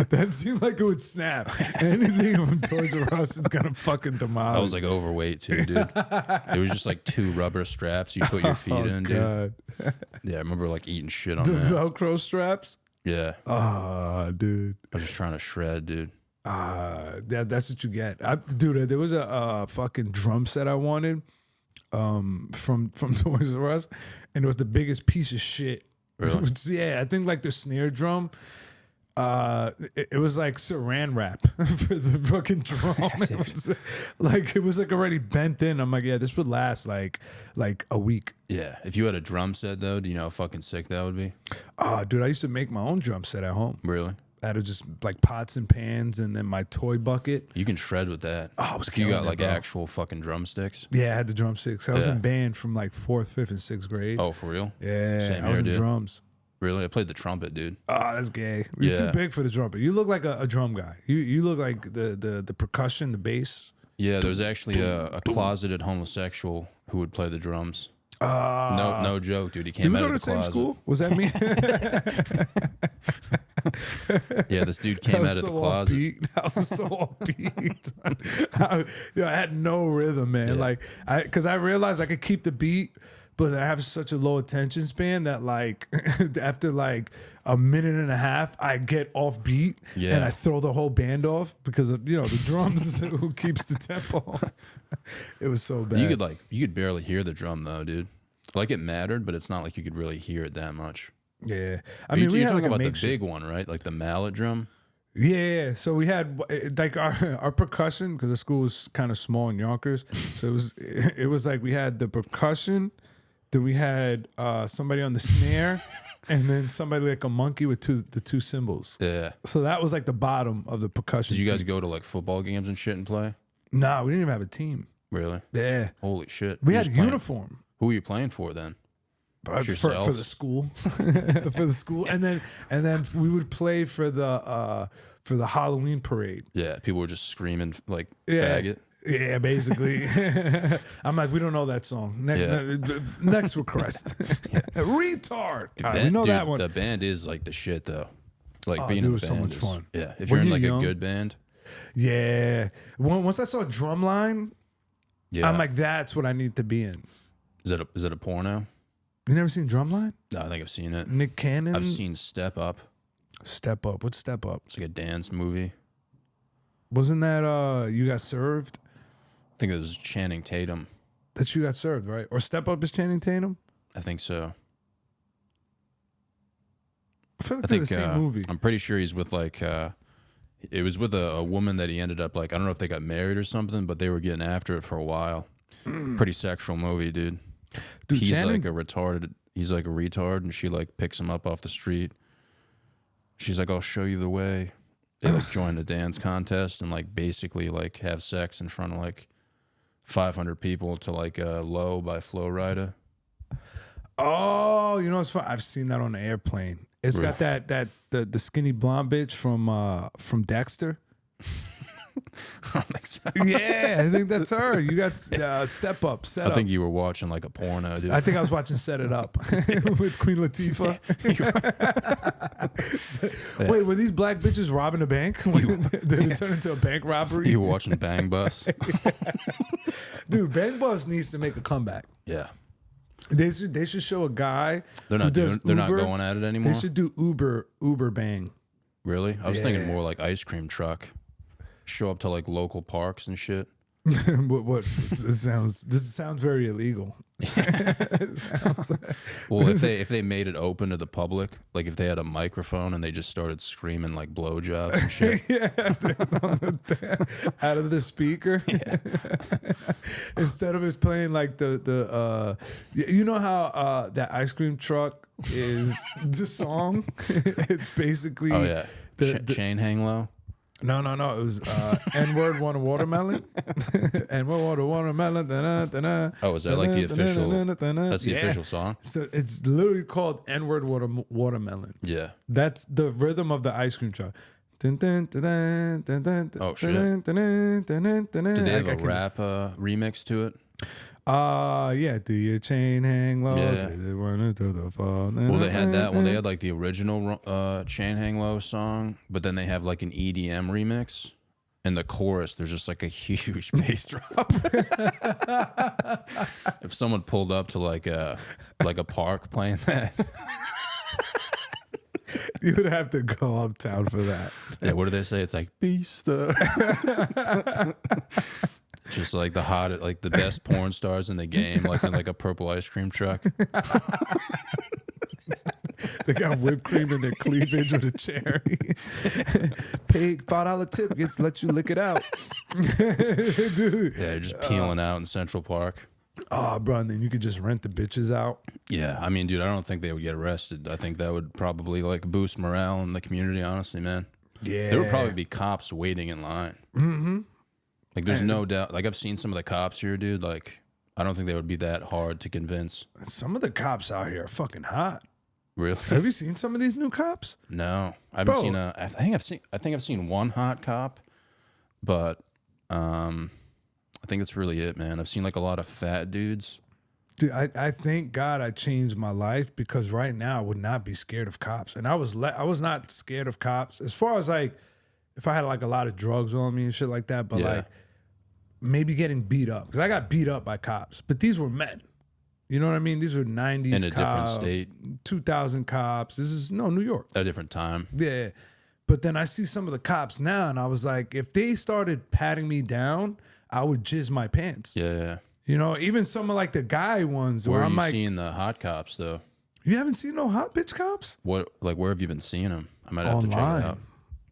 That seemed like it would snap. Anything from Toys R Us is gonna fucking demolish. I was like overweight too, dude. It was just like 2 rubber straps you put your feet in, dude. God. Yeah, I remember like eating shit on The that. Velcro straps? Yeah, Ah, dude. I was just trying to shred, dude. That's what you get. Dude, there was a fucking drum set I wanted from Toys R Us, and it was the biggest piece of shit. Really? Yeah, I think like the snare drum, it was like saran wrap for the fucking drum. It was like already bent in. I'm like, yeah, this would last like a week. Yeah, if you had a drum set though, do you know how fucking sick that would be? Dude, I used to make my own drum set at home. Really? Out of just like pots and pans, and then my toy bucket. You can shred with that. Oh, I was if you got killing it, like bro. actual fucking drumsticks. Yeah, I had the drumsticks. I was Yeah. in band from like 4th, 5th, and 6th grade. Oh, for real? Yeah, Same I was here, in dude. drums. Really? I played the trumpet, dude. Oh, that's gay. You're too Yeah. big for the trumpet. You look like a drum guy. You look like the percussion, the bass. Yeah, there was actually a closeted homosexual who would play the drums. No joke, dude. He Did came we out go of to the the same closet. school? Was that me? Yeah, this dude came out of the closet. Offbeat. That was so offbeat. I had no rhythm, man. Yeah. Like, because I realized I could keep the beat, but I have such a low attention span that like after like a minute and a half, I get off beat Yeah. and I throw the whole band off because of, the drums is who keeps the tempo. It was so bad. You could barely hear the drum though, dude. Like it mattered, but it's not like you could really hear it that much. Yeah, You're we had talking like a about the makeshift. big one, right? Like the mallet drum. Yeah, so we had like our percussion, because the school was kind of small in Yonkers. So it was like we had the percussion, then we had somebody on the snare, and then somebody like a monkey with the two cymbals. Yeah. So that was like the bottom of the percussion. Did you guys team. go to like football games and shit and play? Nah, we didn't even have a team. Really? Yeah, Holy shit. we You're had just playing- uniform. Who were you playing for then? For yourselves? the school, for the school, and then we would play for the Halloween parade. Yeah, people were just screaming like Yeah. faggot. Yeah, basically. I'm like, we don't know that song. Next request. Retard. All right, we know that one. The band is like the shit though. Like being dude, in it a was so band much is- fun. Yeah, if When you're in you're like young- a good band. Yeah. Once I saw Drumline, Yeah. I'm like, that's what I need to be in. is it a porno? You never seen Drumline? No, I think I've seen it. Nick Cannon? I've seen Step Up. Step Up. What's Step Up? It's like a dance movie. Wasn't that You Got Served? I think it was Channing Tatum. That You Got Served, right? Or Step Up is Channing Tatum? I think so. I feel like I they're think the same movie. I'm pretty sure he's with like it was with a woman that he ended up like, I don't know if they got married or something, but they were getting after it for a while. Pretty sexual movie, dude. Dude, He's Channing- like a retarded. He's like a retard, and she like picks him up off the street. She's like, "I'll show you the way." They like join a dance contest and like basically like have sex in front of like 500 people to like "Low" by Flo Rida. Oh, you know what's fun? I've seen that on the airplane. It's got the skinny blonde bitch from Dexter. I don't think so. Yeah, I think that's her. You got Step Up, Set I Up. think you were watching like a porno, dude. I think I was watching Set It Up with Queen Latifah. Wait, were these black bitches robbing a bank? Did it turn into a bank robbery? You were watching Bang Bus. Dude, Bang Bus needs to make a comeback. Yeah, They should show a guy. they're who not does doing. They're not Uber. going at it anymore. They should do Uber Bang. Really? I was thinking more like ice cream truck. Show up to like local parks and shit. what this sounds very illegal. Well, if they made it open to the public, like if they had a microphone and they just started screaming like blowjobs and shit. Out of the speaker. Instead of us playing like the you know how that ice cream truck is the song. It's basically Chain hang low. No. It was N-word want a watermelon. N-word want a watermelon. Oh, is that like the official? That's the official song. So it's literally called N-word watermelon. Yeah. That's the rhythm of the ice cream truck. Oh shit. Did they have a rap remix to it? Yeah. Do your chain hang low? Yeah. Did it run into the fall? Well, they had that one. They had like the original Chain Hang Low song, but then they have like an EDM remix. In the chorus, there's just like a huge bass drop. If someone pulled up to like a park playing that, you would have to go uptown for that. Yeah, what do they say? It's like beast. Just like the best porn stars in the game, like in like a purple ice cream truck. They got whipped cream in their cleavage with a cherry. Pay $5 tip, let you lick it out. Dude. Yeah, you're just peeling out in Central Park. Oh, bro, and then you could just rent the bitches out. Yeah, I mean, dude, I don't think they would get arrested. I think that would probably like boost morale in the community, honestly, man. Yeah. There would probably be cops waiting in line. Mm-hmm. Like, there's no doubt. Like, I've seen some of the cops here, dude. Like, I don't think they would be that hard to convince. Some of the cops out here are fucking hot. Really? Have you seen some of these new cops? No, I haven't seen I think I've seen one hot cop, but I think that's really it, man. I've seen like a lot of fat dudes. Dude, I thank God I changed my life, because right now I would not be scared of cops, and I was not scared of cops as far as like if I had like a lot of drugs on me and shit like that, but like maybe getting beat up, because I got beat up by cops, but these were men. You know what I mean? These were 90s in a cops, different state, 2000 cops. This is New York. a different time. Yeah. But then I see some of the cops now, and I was like, if they started patting me down, I would jizz my pants. Yeah. You know, even some of like the guy ones Where where are I'm you like, seeing the hot cops though? you haven't seen no hot bitch cops? Where have you been seeing them? I might have to check Online. it out.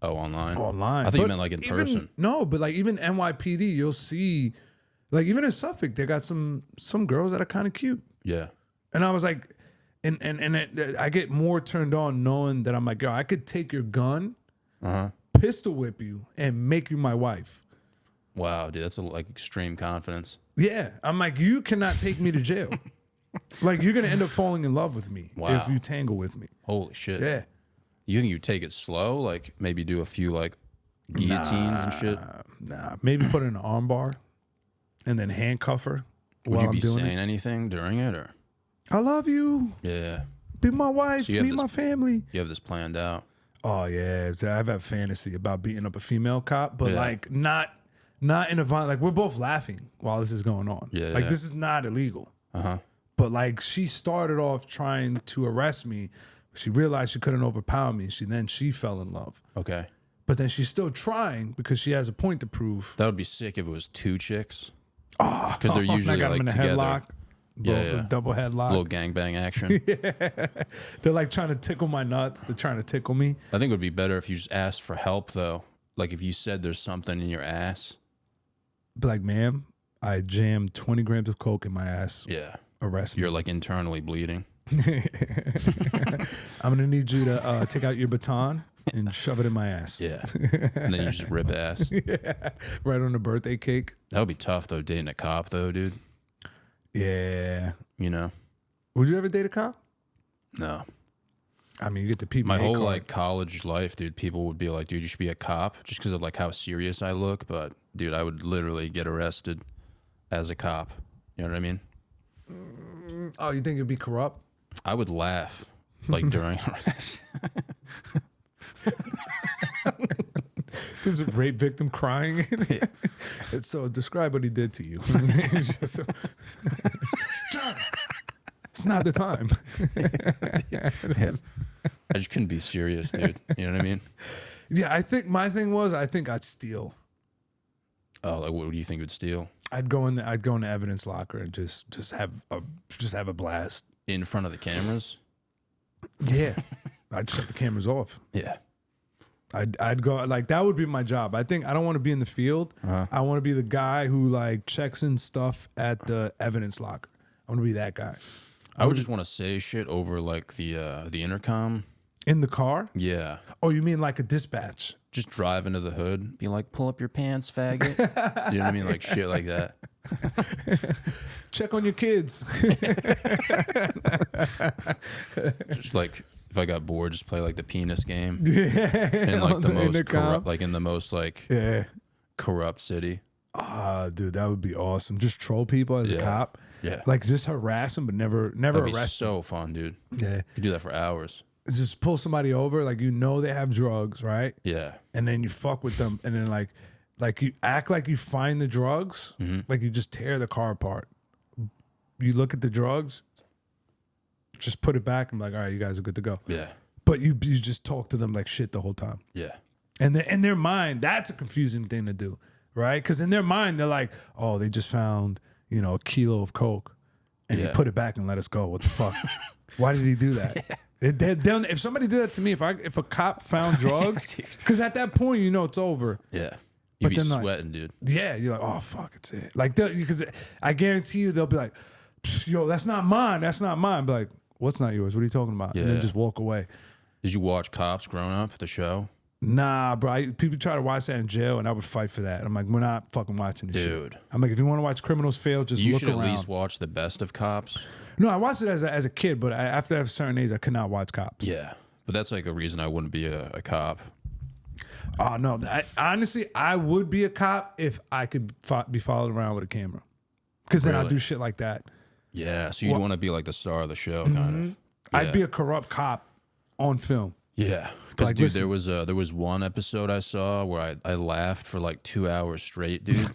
Oh, online. Online. I thought you But meant like in even- person. No, but like even NYPD, you'll see, like even in Suffolk, they got some girls that are kind of cute. Yeah. And I was like, I get more turned on knowing that I'm like, yo, I could take your gun, pistol whip you, and make you my wife. Wow, dude, that's like extreme confidence. Yeah, I'm like, you cannot take me to jail. Like, you're gonna end up falling in love with me if you tangle with me. Holy shit. Yeah. You think you take it slow? Like maybe do a few like guillotines and shit? Nah, maybe put her in an arm bar and then handcuff her Would while you I'm be doing saying it. anything during it, or? I love you. Yeah. Be my wife. So you have Meet this- my family. You have this planned out. Oh yeah, I have a fantasy about beating up a female cop, but Yeah. like not in a violent. Like, we're both laughing while this is going on. Yeah, like yeah. this is not illegal. Uh-huh. But like, she started off trying to arrest me. She realized she couldn't overpower me. She fell in love. Okay. But then she's still trying because she has a point to prove. That would be sick if it was two chicks. Oh, because they're usually I got like them in a together. headlock. Yeah. Double headlock. Little gangbang action. They're like trying to tickle my nuts. They're trying to tickle me. I think it would be better if you just asked for help, though. Like if you said there's something in your ass. Be like, ma'am, I jammed 20 grams of coke in my ass. Yeah. Arrest me. You're like internally bleeding. I'm gonna need you to take out your baton and shove it in my ass. Yeah. And then you just rip ass. Right on the birthday cake. That would be tough, though, dating a cop, though, dude. Yeah. You know? Would you ever date a cop? No. I mean, you get the PBA My whole card. like college life, dude, people would be like, dude, you should be a cop just because of like how serious I look. But dude, I would literally get arrested as a cop. You know what I mean? Oh, you think it'd be corrupt? I would laugh like during arrest. There's a rape victim crying. It's so describe what he did to you. It's just it's not the time. I just couldn't be serious, dude. You know what I mean? Yeah, I think my thing was I think I'd steal. Oh, like what do you think would steal? I'd go in the evidence locker and just have a blast In front of the cameras? Yeah, I'd shut the cameras off. Yeah. I'd go like that would be my job. I think I don't want to be in the field. I want to be the guy who like checks in stuff at the evidence locker. I want to be that guy. I would just want to say shit over like the intercom. In the car? Yeah. Oh, you mean like a dispatch? Just drive into the hood, be like, pull up your pants, faggot. You know what I mean? Like shit like that. Check on your kids. Just like if I got bored, just play like the penis game. Yeah. In like the most intercom. corrupt, like in the most like corrupt city. Ah, dude, that would be awesome. Just troll people as a cop. Yeah. Like just harass them, but never That'd be arrest them. so fun, dude. Yeah. You could do that for hours. Just pull somebody over, like you know they have drugs, right? Yeah. And then you fuck with them, and then like you act like you find the drugs, like you just tear the car apart. You look at the drugs, just put it back, and be like, all right, you guys are good to go. Yeah. But you just talk to them like shit the whole time. Yeah. And in their mind, that's a confusing thing to do, right? Because in their mind, they're like, oh, they just found, a kilo of coke, and he put it back and let us go. What the fuck? Why did he do that? If somebody did that to me, if a cop found drugs, because at that point it's over. Yeah. You'd be then, sweating, dude. Yeah, you're like, oh fuck, it's it. Like, because I guarantee you, they'll be like, yo, that's not mine. That's not mine. Be like, what's not yours? What are you talking about? And then just walk away. Did you watch Cops growing up, the show? Nah, bro. People try to watch that in jail, and I would fight for that. I'm like, we're not fucking watching this Dude. shit. I'm like, if you want to watch criminals fail, just You look should around. at least watch the best of Cops. No, I watched it as a kid, but after a certain age, I could not watch Cops. Yeah. But that's like a reason I wouldn't be a cop. Oh, no. Honestly, I would be a cop if I could be followed around with a camera. Because then I'd Really? do shit like that. Yeah. So you'd want to be like the star of the show, kind of. I'd be a corrupt cop on film. Yeah. Because, Like, dude, listen. there was one episode I saw where I laughed for like 2 hours straight, dude.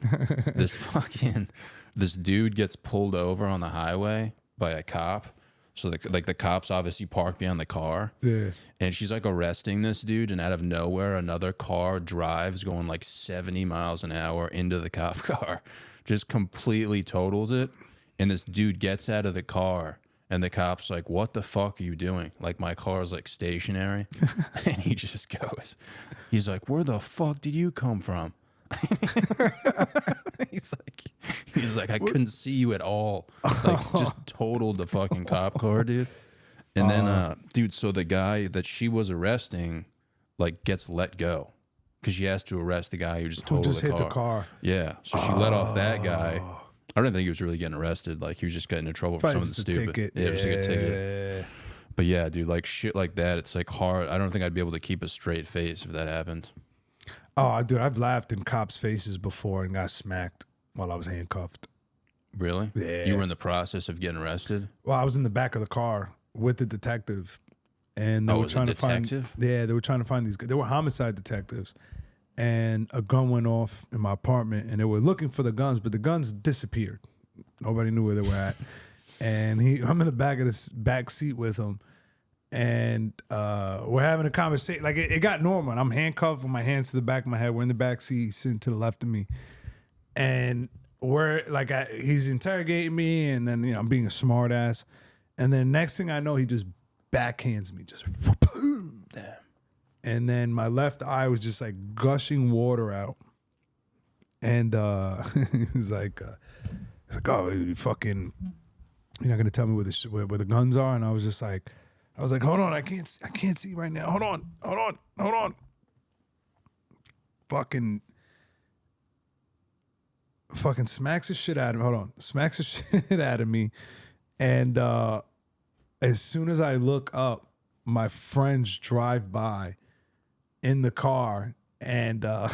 This dude gets pulled over on the highway by a cop. So the cops obviously parked behind the car. Yeah. And she's like arresting this dude, and out of nowhere, another car drives going like 70 miles an hour into the cop car, just completely totals it. And this dude gets out of the car, and the cop's like, "What the fuck are you doing? Like, my car is like stationary." And he just goes, he's like, "Where the fuck did you come from?" he's like, I couldn't see you at all. Like, just totaled the fucking cop car, dude. And then, dude, so the guy that she was arresting, like, gets let go because she has to arrest the guy who just totaled hit the car. Yeah, so she let off that guy. I don't think he was really getting arrested. Like, he was just getting in trouble for Probably something just a stupid. ticket. Yeah, just like a ticket. But yeah, dude, like shit like that, it's like hard. I don't think I'd be able to keep a straight face if that happened. Oh, dude, I've laughed in cops' faces before and got smacked while I was handcuffed. Really? Yeah. You were in the process of getting arrested? Well, I was in the back of the car with the detective, and they were was it trying to detective? find. Yeah, they were trying to find these. They were homicide detectives, and a gun went off in my apartment, and they were looking for the guns, but the guns disappeared. Nobody knew where they were at, and I'm in the back of this back seat with him. And we're having a conversation. Like it got normal. And I'm handcuffed with my hands to the back of my head. We're in the back seat, he's sitting to the left of me, and we're like, he's interrogating me, and then I'm being a smart ass, and then next thing I know, he just backhands me, just boom. Damn. And then my left eye was just like gushing water out, and he's like, oh, you fucking, you're not gonna tell me where the guns are, and I was like, hold on, I can't see right now. Hold on. Fucking smacks the shit out of me. Hold on. Smacks the shit out of me. And as soon as I look up, my friends drive by in the car, and I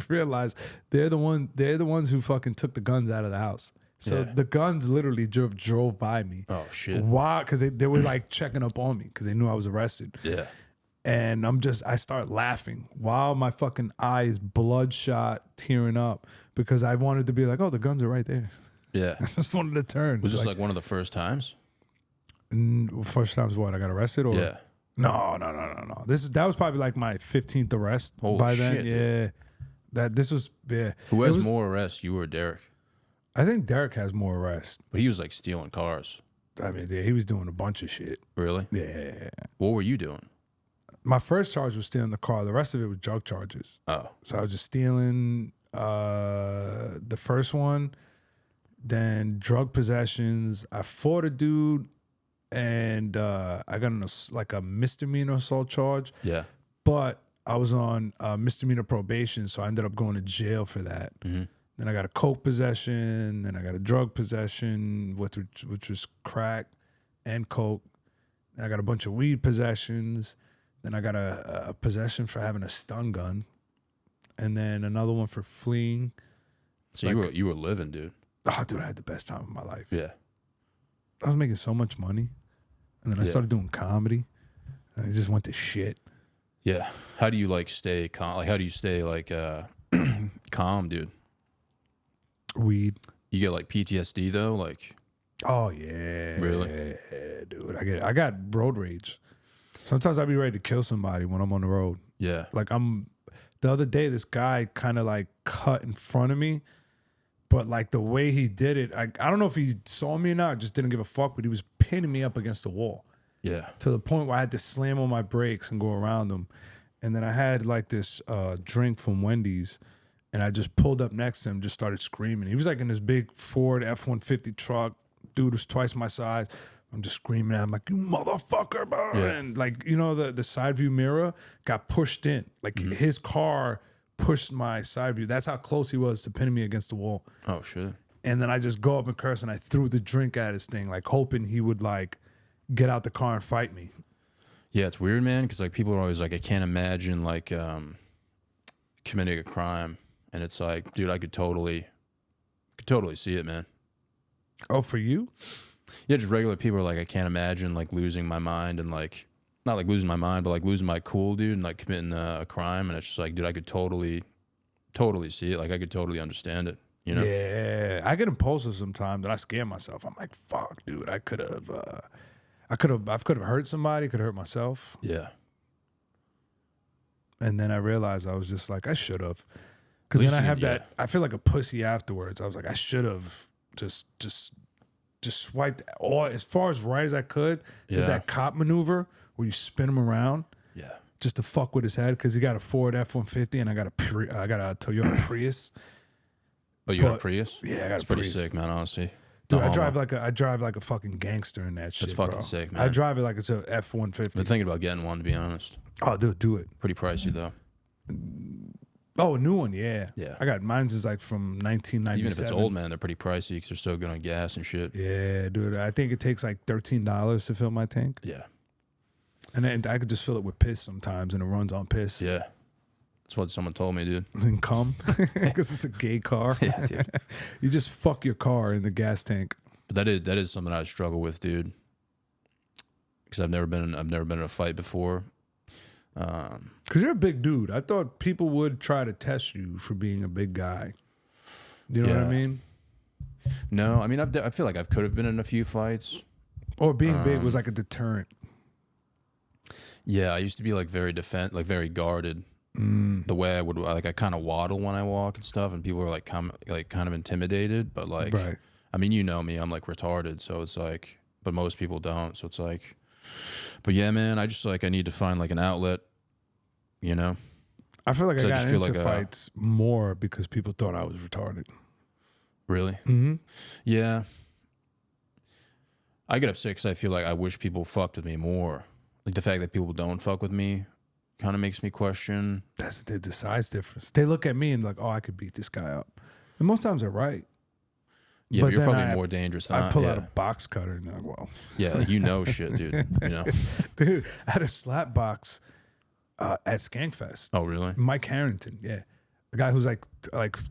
realize they're the ones who fucking took the guns out of the house. So the guns literally drove by me. Oh, shit. Why? Because they were like checking up on me because they knew I was arrested. Yeah. And I start laughing while my fucking eye is bloodshot, tearing up because I wanted to be like, oh, the guns are right there. Yeah. I just wanted to turn. Was this like one of the first times? First time's what? I got arrested? Or? Yeah. No. That was probably like my 15th arrest Holy by then. shit, Yeah. Yeah. Who has more arrests, you or Derek? I think Derek has more arrests. But he was like stealing cars. I mean, yeah, he was doing a bunch of shit. Really? Yeah. What were you doing? My first charge was stealing the car. The rest of it was drug charges. Oh. So I was just stealing the first one, then drug possessions. I fought a dude, and I got a misdemeanor assault charge. Yeah. But I was on misdemeanor probation, so I ended up going to jail for that. Mm-hmm. Then I got a coke possession. Then I got a drug possession, which was crack and coke. Then I got a bunch of weed possessions. Then I got a possession for having a stun gun, and then another one for fleeing. So you were living, dude. Oh, dude, I had the best time of my life. Yeah. I was making so much money, and then I started doing comedy, and I just went to shit. Yeah. How do you like stay calm? Like, how do you stay like calm, dude? Weed. You get like PTSD though, like. Oh yeah, Really? Yeah, dude. I got road rage. Sometimes I'd be ready to kill somebody when I'm on the road. Yeah. Like the other day, this guy kind of like cut in front of me, but like the way he did it, I don't know if he saw me or not, just didn't give a fuck, but he was pinning me up against the wall. Yeah. To the point where I had to slam on my brakes and go around him. And then I had like this drink from Wendy's, and I just pulled up next to him, just started screaming. He was like in this big Ford F-150 truck. Dude was twice my size. I'm just screaming at him like, you motherfucker, bro. Yeah. And like, you know, the side view mirror got pushed in. Like his car pushed my side view. That's how close he was to pinning me against the wall. Oh shit. And then I just go up and curse, and I threw the drink at his thing, like hoping he would like get out the car and fight me. Yeah, it's weird, man, because like people are always like, I can't imagine like committing a crime, and it's like, dude, I could totally see it, man. Oh, for you? Yeah, just regular people are like, I can't imagine like losing my mind and like not like losing my mind, but like losing my cool, dude, and like committing a crime, and it's just like, dude, I could totally see it. Like I could totally understand it. You know? Yeah, I get impulsive sometimes, and I scare myself. I'm like, fuck, dude, I could have hurt somebody, could have hurt myself. Yeah. And then I realized I was just like, I should have. Because then I have that, I feel like a pussy afterwards. I was like, I should have just swiped all as far as right as I could. Did that cop maneuver where you spin him around. Yeah. Just to fuck with his head, because he got a Ford F-150 and I got a Toyota Prius. Oh, you got a Prius? Yeah, I got It's a pretty Prius. sick, man, honestly. Dude, No I homo. drive like a fucking gangster in that shit. That's fucking bro. sick, man. I drive it like it's a F-150. Been thinking about getting one, to be honest. Oh, dude, do it. Pretty pricey though. Oh, a new one, yeah. Yeah. I got mine's is like from 1997. Even if it's old, man, they're pretty pricey because they're still good on gas and shit. Yeah, dude. I think it takes like $13 to fill my tank, Yeah. and then I could just fill it with piss sometimes, and it runs on piss. Yeah. That's what someone told me, dude. And cum, because it's a gay car. Yeah, dude. You just fuck your car in the gas tank. But that is something I struggle with, dude. Because I've never been in a fight before. Because you're a big dude. I thought people would try to test you for being a big guy. You know what I Yeah. mean? No, I mean I feel like I could have been in a few fights. Or being big was like a deterrent. Yeah, I used to be like very very guarded. The way I kind of waddle when I walk and stuff, and people are like kind of intimidated. But like, Right. I mean, you know me, I'm like retarded, so it's like, but most people don't, so it's like, but yeah, man, I just like I need to find like an outlet, you know. I feel like I 'Cause I got just feel into like, fights more because people thought I was retarded. Really? Mm-hmm. Yeah. I get upset because I feel like I wish people fucked with me more. Like the fact that people don't fuck with me kind of makes me question. That's the size difference. They look at me and like, oh, I could beat this guy up. And most times they're right. Yeah, But but you're then probably more dangerous than I pull yeah. out a box cutter and I'm like, well, Yeah, like you know shit, dude. You know. dude, I had a slap box at Skankfest. Oh, really? Mike Harrington, yeah, a guy who's like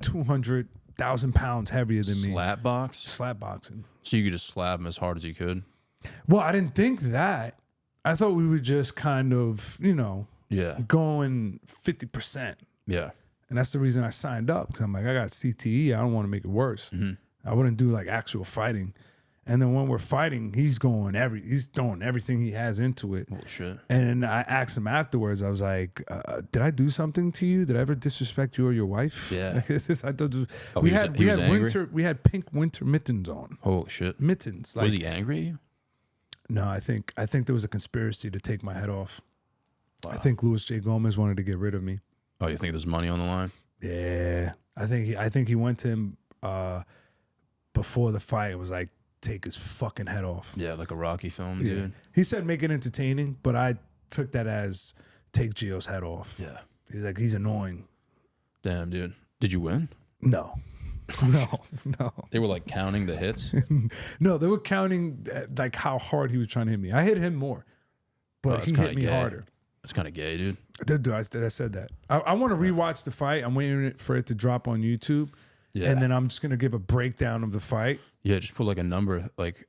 200,000 pounds heavier than me. Slap box? Slap boxing. So you could just slap him as hard as you could? Well, I didn't think that. I thought we were just kind of, Yeah. going 50%. Yeah. And that's the reason I signed up, because I'm like, I got CTE. I don't want to make it worse. I wouldn't do like actual fighting. And then when we're fighting, he's throwing everything he has into it. Holy shit. And I asked him afterwards, I was like, did I do something to you? Did I ever disrespect you or your wife? Yeah. I thought Oh, we he was had angry? we had pink winter mittens on. Holy shit. Mittens. Was he angry at you? No, I think there was a conspiracy to take my head off. Wow. I think Luis J. Gomez wanted to get rid of me. Oh, you think there's money on the line? Yeah. I think he went to him before the fight. It was like, take his fucking head off. Yeah, like a Rocky film, Yeah. dude. He said make it entertaining, but I took that as take Geo's head off. Yeah. He's like, he's annoying. Damn, dude. Did you win? No. No. They were like counting the hits. No, they were counting like how hard he was trying to hit me. I hit him more, but that's he kinda hit me gay. harder. That's kind of gay, dude. Dude, I said that. I want to rewatch the fight. I'm waiting for it to drop on YouTube. Yeah. And then I'm just going to give a breakdown of the fight. Yeah, just put like a number, like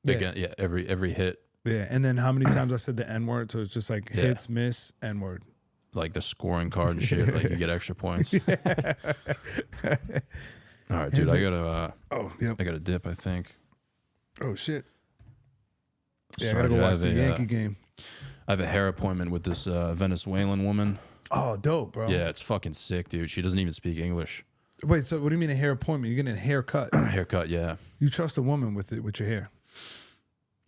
again, every hit, Yeah. And then how many times I said the N word. So it's just like hits, miss, N word. like the scoring card and shit. Like you get extra points. All right, dude. I gotta. I gotta dip. I think. Oh shit. Yeah, Sorry, I gotta dude, go watch the Yankee game. I have a hair appointment with this Venezuelan woman. Oh, dope, bro. Yeah, it's fucking sick, dude. She doesn't even speak English. Wait, so what do you mean a hair appointment? You're getting a haircut. Haircut, yeah. You trust a woman with your hair.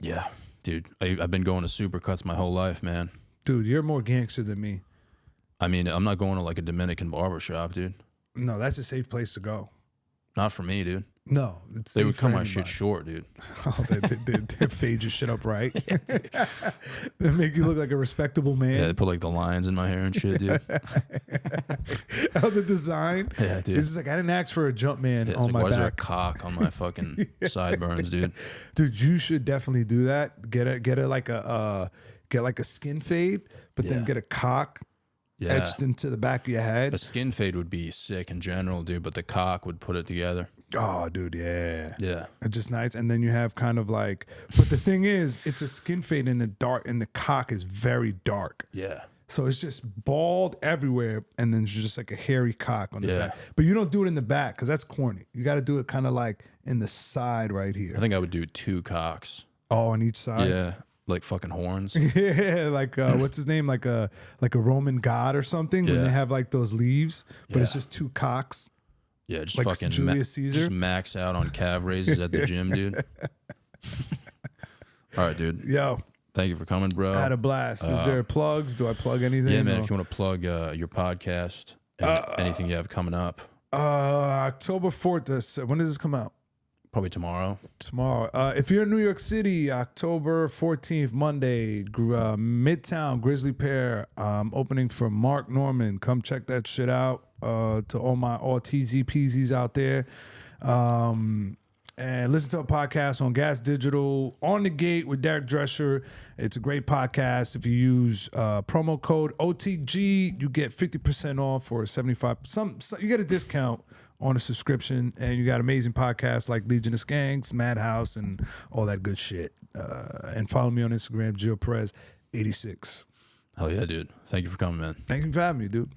Yeah, dude. I've been going to Supercuts my whole life, man. Dude, you're more gangster than me. I mean, I'm not going to like a Dominican barber shop, dude. No, that's a safe place to go. Not for me, dude. No, it's They safe would for cut my anybody. shit short, dude. Oh, they fade your shit up right. They make you look like a respectable Yeah, they man. put like the lines in my hair and shit, dude. Oh, the design. Yeah, dude. It's just like I didn't ask for a jump man Yeah, it's on like, my why is there a back. cock on my fucking sideburns, dude? Dude, you should definitely do that. Get like a skin fade, but then Yeah. get a cock Yeah. etched into the back of your head. A skin fade would be sick in general, dude, but the cock would put it together. Oh, dude, yeah. Yeah. It's just nice. And then you have kind of like, but the thing is, it's a skin fade in the dark, and the cock is very dark. Yeah. So it's just bald everywhere, and then it's just like a hairy cock on the Yeah. back. But you don't do it in the back because that's corny. You got to do it kind of like in the side right here. I think I would do 2 cocks. Oh, on each side. Yeah. Like fucking horns. Yeah, like what's his name? Like a Roman god or something. When Yeah. they have like those leaves, but it's Yeah. just 2 cocks. Yeah, just Like fucking Julius Caesar? just max out on calf raises at the gym, dude. All right, dude. Yo, Thank you for coming, bro. I had a blast. Is there plugs? Do I plug anything? Yeah, man. Or- If you want to plug your podcast and anything you have coming up, October 4th. When does this come out? probably tomorrow. Tomorrow. If you're in New York City, October 14th, Monday, Midtown Grizzly Pear, opening for Mark Norman. Come check that shit out. To all TZ Peasies out there. And listen to a podcast on Gas Digital, On the Gate with Derek Drescher. It's a great podcast. If you use promo code OTG, you get 50% off or 75%. You get a discount on a subscription, and you got amazing podcasts like Legion of Skanks, Madhouse, and all that good shit. And follow me on Instagram, Geo Perez 86. Hell yeah, dude. Thank you for coming, man. Thank you for having me, dude.